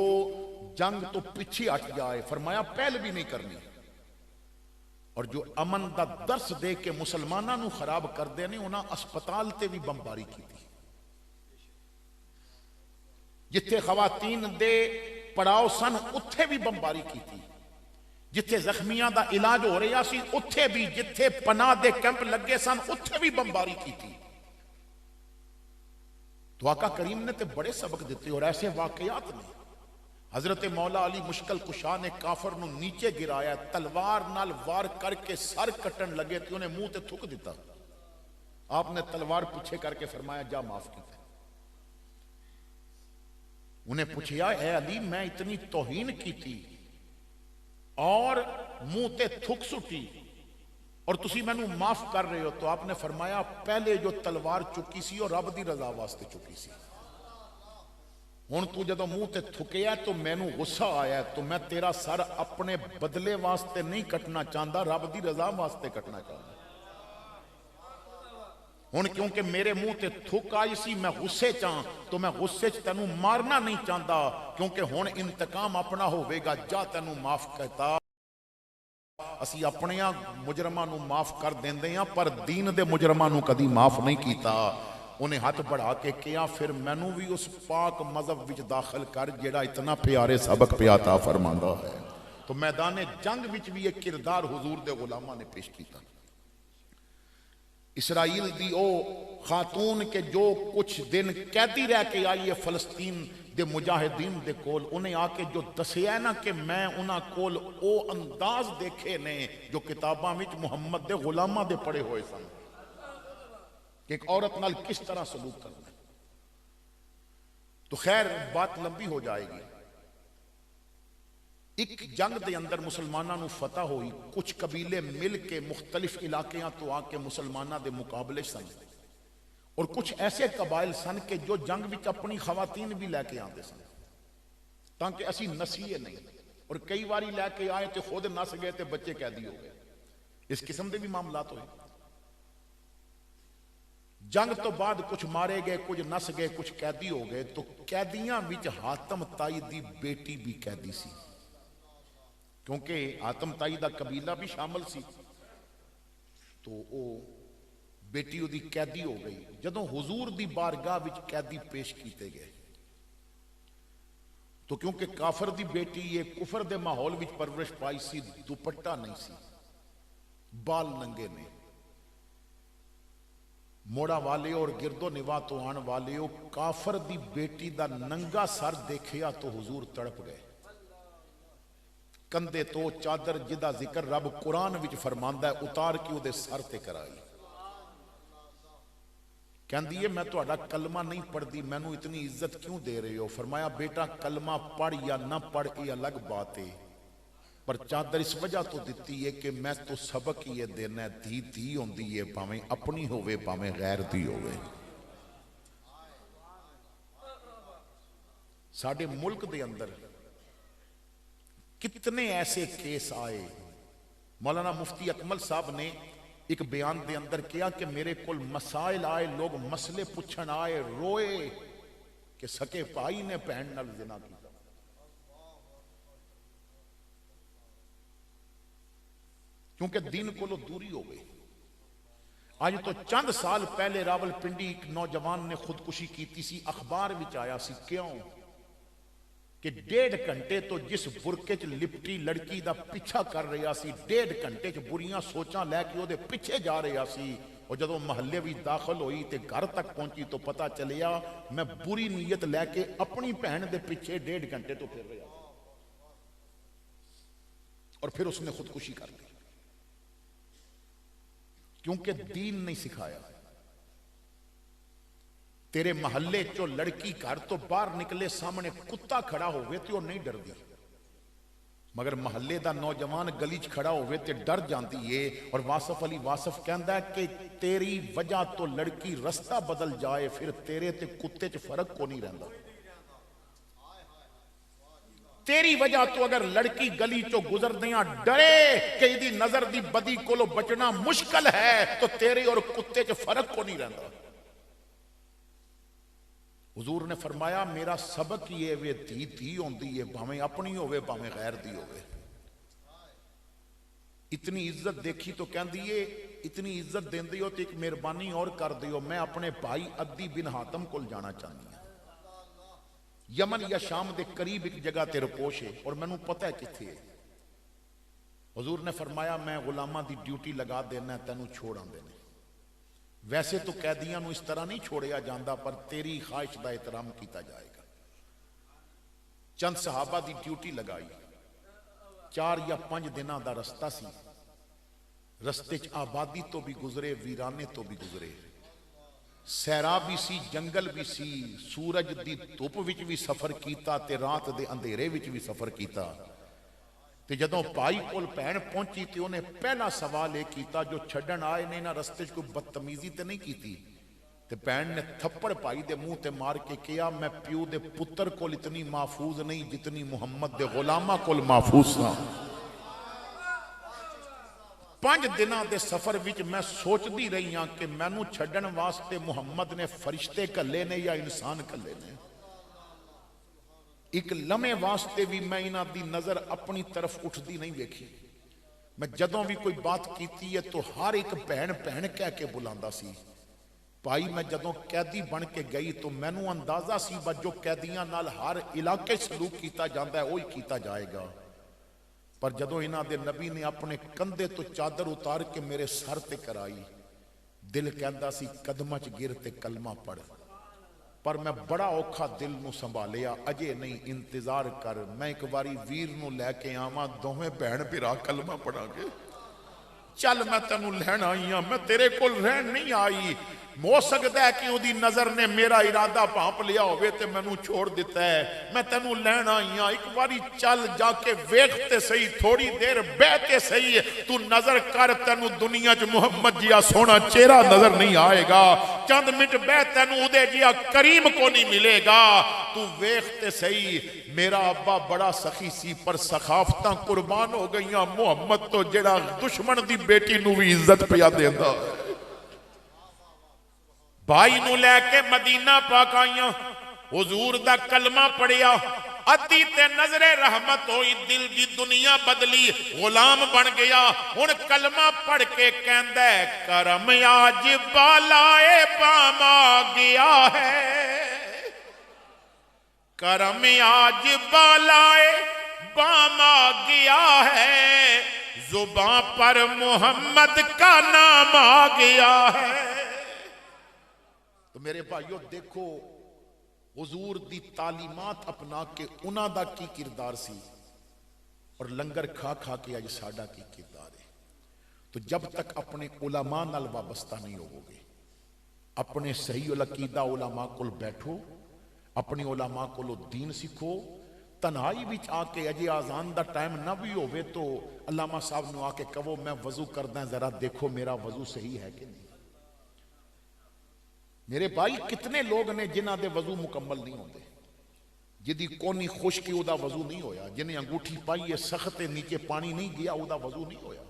جنگ تو پیچھے ہٹ جائے فرمایا پہل بھی نہیں کرنی اور جو امن دا درس دے کے مسلماناں نو خراب کر دے نے انہاں اسپتال تے بھی بمباری کی تھی جتھے خواتین دے پڑاؤ سن اتھے بھی بمباری کی تھی ਜਿੱਥੇ ਜ਼ਖਮੀਆਂ ਦਾ ਇਲਾਜ ਹੋ ਰਿਹਾ ਸੀ ਉੱਥੇ ਵੀ, ਜਿੱਥੇ ਪਨਾਹ ਦੇ ਕੈਂਪ ਲੱਗੇ ਸਨ ਉੱਥੇ ਵੀ ਬੰਬਾਰੀ ਕੀਤੀ। تو آقا کریم نے تو بڑے سبق دیتے اور ایسے واقعات نے۔ حضرت مولا علی مشکل کشا نے کافر نو نیچے گرایا، تلوار نال وار کر کے سر کٹن لگے تو انہیں منہ تے تھک دیتا، آپ نے تلوار پیچھے کر کے فرمایا جا معاف کیتا۔ انہیں پوچھیا اے علی میں اتنی توہین کی تھی اور منہ تے تھک سٹی اور تسی میں نو معاف کر رہے ہو، تو آپ نے فرمایا پہلے جو تلوار چکی سی اور رب دی رضا واسطے چکی سی، ہن تو جدو منہ تے تھکیا تو میں نو غصہ آیا تو میں تیرا سر اپنے بدلے واسطے نہیں کٹنا چاہتا، رب دی رضا واسطے کٹنا چاہتا۔ ہن کیونکہ میرے منہ تے تھک آئی سی میں غصے چاہاں تو میں غصے چ تینوں مارنا نہیں چاہتا، کیونکہ ہن انتقام اپنا ہوئے گا، جا تینوں معاف کہتا۔ اسی اپنے مجرماں نو معاف کر دیندے ہیں پر دین دے مجرماں نو کدی معاف نہیں کیتا۔ انہیں ہاتھ بڑھا کے کیا پھر مینوں بھی اس پاک مذہب وچ داخل کر جیڑا اتنا پیارے سبق پہ عطا فرماندا ہے۔ تو میدان جنگ وچ بھی ایک کردار حضور دے غلاماں نے پیش کیتا۔ اسرائیل دی او خاتون کے جو کچھ دن قیدی رہ کے آئی ہے فلسطین دے مجاہدین دے کول، انہیں آ کے جو دسیا نا کہ میں انہاں کول او انداز دیکھے نے جو کتاباں وچ محمد دے غلاماں دے پڑے ہوئے سن کہ ایک عورت نال کس طرح سلوک کرنا ہے۔ تو خیر بات لمبی ہو جائے گی۔ ایک جنگ دے اندر مسلمانوں نو فتح ہوئی، کچھ قبیلے مل کے مختلف علاقیاں تو آ کے مسلمانوں دے مقابلے سن، اور کچھ ایسے قبائل سن کہ جو جنگ وچ اپنی خواتین بھی لے کے آتے سن تاکہ اسی نسیے نہیں، اور کئی باری لے کے آئے تو خود نس گئے تو بچے قیدی ہو گئے۔ اس قسم دے بھی معاملات ہوئے۔ جنگ تو بعد کچھ مارے گئے، کچھ نس گئے، کچھ قیدی ہو گئے۔ تو قیدیاں وچ حاتم تائی دی بیٹی بھی قیدی سی، کیونکہ حاتم تائی دا قبیلہ بھی شامل سی، تو او بیٹی او دی قیدی ہو گئی۔ جدوں حضور دی بارگاہ وچ قیدی پیش کیتے گئے تو کیونکہ کافر دی بیٹی یہ کفر دے ماحول وچ پرورش پائی سی، دوپٹہ نہیں سی، بال ننگے نے، موڑا والے اور گرد و نواح تو آن والے او کافر دی بیٹی دا ننگا سر دیکھیا تو حضور تڑپ گئے۔ کندے تو چادر جدا ذکر رب قرآن وچ فرماندا ہے اتار کے او دے سر تے کرائی۔ کہندی ہے میں تہاڈا کلمہ نہیں پڑھ دی، مینوں اتنی عزت کیوں دے رہے ہو؟ فرمایا بیٹا کلمہ پڑھ یا نہ پڑھ یہ الگ بات ہے، پر چادر اس وجہ تو دیتی ہے کہ میں تو سبق یہ دینا ہے، دھی دھی ہوندی ہے، پاویں اپنی ہوئے پاویں غیر دی ہوئے۔ ساڈے ملک دے اندر کتنے ایسے کیس آئے۔ مولانا مفتی اکمل صاحب نے ایک بیان دے اندر کیا کہ میرے کول مسائل آئے، لوگ مسئلے پوچھن آئے، روئے کہ سکے بھائی نے بہن نال زنا کیتا۔ کیونکہ دین کو لو دوری ہو گئی۔ آج تو چند سال پہلے راول پنڈی ایک نوجوان نے خودکشی کیتی سی، اخبار وچ آیا سی، کیوں کہ 1.5 گھنٹے تو جس برکے چ لپٹی لڑکی دا پیچھا کر رہا سی، 1.5 گھنٹے چ بریاں سوچاں لے کے او دے پیچھے جا رہا سی، اور جدوں محلے بھی داخل ہوئی تے گھر تک پہنچی تو پتہ چلیا میں بری نیت لے کے اپنی بہن دے پیچھے 1.5 گھنٹے تو پھر رہا، اور پھر اس نے خودکشی کر لی، کیونکہ دین نہیں سکھایا۔ تیرے محلے چو لڑکی گھر تو باہر نکلے سامنے کتا کھڑا ہوئے تو نہیں ڈر دی، مگر محلے دا نوجوان گلی چ کھڑا ہوئے تے ڈر جاندی ہے۔ اور واصف علی واصف کہندا ہے کہ تیری وجہ تو لڑکی رستہ بدل جائے پھر تیرے تے کتے چ فرق کو نہیں رہندا۔ تیری وجہ تو اگر لڑکی گلی چو گزر دیاں ڈرے کہ ایدی نظر دی بدی کولو بچنا مشکل ہے تو تیرے اور کتے چ فرق کو نہیں رہندا۔ حضور نے فرمایا میرا سبق یہ وے دھی دھی ہوندی ہے، بھاویں اپنی ہوئے بھاویں غیر دی ہوئے۔ اتنی عزت دیکھی تو کہندی ہے اتنی عزت دیندی ہو تو ایک مہربانی اور کر دیو، میں اپنے بھائی عدی بن حاتم کول جانا چاہنی ہوں، یمن یا شام دے قریب ایک جگہ تے رپوش ہے اور مینوں پتہ ہے کتھے ہے۔ حضور نے فرمایا میں غلامہ دی ڈیوٹی لگا دینا تینوں چھوڑ آندے نے. ویسے تو قیدیاں نو اس طرح نہیں چھوڑیا جاندہ پر تیری خواہش دا احترام کیتا جائے گا. چند صحابہ دی ڈیوٹی لگائی. 4 یا 5 دنوں دا رستہ سی. رستے چ آبادی تو بھی گزرے, ویرانے تو بھی گزرے, سیرا بھی سی, جنگل بھی سی, سورج دی دھوپ وچ بھی سفر کیتا تے رات دے اندھیرے وچ بھی سفر کیتا. تے جدوں بھائی کول بہن پہنچی تے انہیں پہلا سوال یہ کیتا جو چھڈن آئے نے نہ رستے کوئی بدتمیزی تے نہیں کیتی. تے بہن نے تھپڑ پائی دے منہ تے مار کے کیا میں پیو دے پتر کول اتنی محفوظ نہیں جتنی محمد دے غلامہ کول محفوظ ہاں. 5 دنوں دے سفر وچ میں سوچ دی رہی ہاں کہ مینوں چھڈن واسطے محمد نے فرشتے کلے نے یا انسان کلے نے. ایک لمحے واسطے بھی میں انہاں دی نظر اپنی طرف اٹھدی نہیں ویکھی. میں جدوں بھی کوئی بات کیتی ہے تو ہر ایک بہن بہن کہہ کے بلاندا سی. بھائی میں جدوں قیدی بن کے گئی تو مینوں اندازہ سی جو قیدیاں نال ہر علاقے سلوک کیتا جاندا ہے وہی کیتا جائے گا. پر جدوں انہاں دے نبی نے اپنے کندھے تو چادر اتار کے میرے سر تے کرائی, دل کہندا سی قدماں چ گر تے کلمہ پڑھ. پر میں بڑا اوکھا دل نو سنبھالیا, اجے نہیں انتظار کر, میں ایک باری ویر نو لے کے آواں, دوویں بہن بھرا کلمہ پڑھا گے. چل میں تینوں لین آئی ہاں, میں تیرے کول رہن نہیں آئی. ہو سکتا ہے کہ وہ دی نظر نے میرا ارادہ بھانپ لیا ہوئے تے مینوں چھوڑ دیتا ہے. میں تینوں لین آئی ہاں, ایک باری چل جا کے ویکھتے سہی, تھوڑی دیر بیٹھتے سہی, تو نظر کر تینوں دنیا چ محمد جیا سونا چہرہ نظر نہیں آئے گا. چند منٹ بیٹھ تینوں اودے جیا کریم کو نہیں ملے گا. تو ویکھتے سہی میرا ابا بڑا سخی سی پر سخافتاں قربان ہو گئیاں. محمد تو جڑا دشمن دی بیٹی نو بھی عزت پیا دیندا. بھائی نو لے کے مدینہ پاک آئیاں, حضور دا کلمہ پڑھیا, ادھی تے نظر رحمت ہوئی, دل دی دنیا بدلی, غلام بن گیا. ہن کلمہ پڑھ کے کہندا ہے کرم آج بالائے بام آ گیا ہے, کرم آج بالائے بام آ گیا ہے, زباں پر محمد کا نام آ گیا ہے. تو میرے بھائیو دیکھو حضور دی تعلیمات اپنا کے انہاں دا کی کردار سی اور لنگر کھا کھا کے آج ساڈا کی کردار ہے. تو جب تک اپنے علماء نال وابستہ نہیں ہوگو گے, اپنے صحیح العقیدہ علماء کول بیٹھو, اپنی علماء کولو دین سکھو. تنہائی وچ آ کے اجے آزان دا ٹائم نہ بھی ہوئے تو علامہ صاحب نو آ کے کہو میں وضو کردہ ذرا دیکھو میرا وضو صحیح ہے کہ نہیں. میرے بھائی کتنے لوگ نے جنہاں دے وضو مکمل نہیں ہوتے, جدی کونی خشکی او دا وضو نہیں ہویا, جنہیں انگوٹھی پائی ہے سخت نیچے پانی نہیں گیا او دا وضو نہیں ہویا.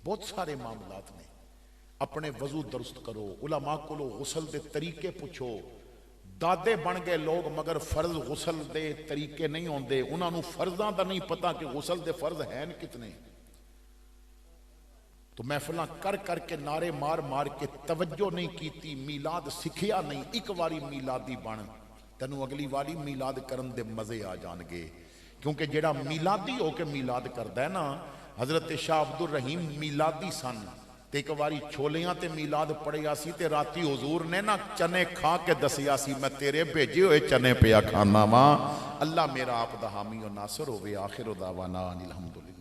بہت سارے معاملات نے. اپنے وضو درست کرو, علماء کو لو غسل دے طریقے پوچھو. دادے بن گئے لوگ مگر فرض غسل دے طریقے نہیں ہوندے, انہاں نو فرضاں دا نہیں پتا کہ غسل دے فرض ہیں کتنے. تو محفلاں کر کر کے نعرے مار مار کے توجہ نہیں کیتی, میلاد سکھیا نہیں. ایک واری میلادی بن, تینوں اگلی واری میلاد کرن دے مزے آ جان گے. کیونکہ جیڑا میلادی ہو کے میلاد کردا ہے نا, حضرت شاہ عبد الرحیم میلادی سن, تے ایک واری چھولیاں تے میلاد پڑھیا سی تے راتی حضور نے نا چنے کھا کے دسیا سی میں تیرے بھیجے ہوئے چنے پیا کھانا وا. اللہ میرا آپ دا حامی و ناصر ہوئے. آخر دعوانا الحمدللہ.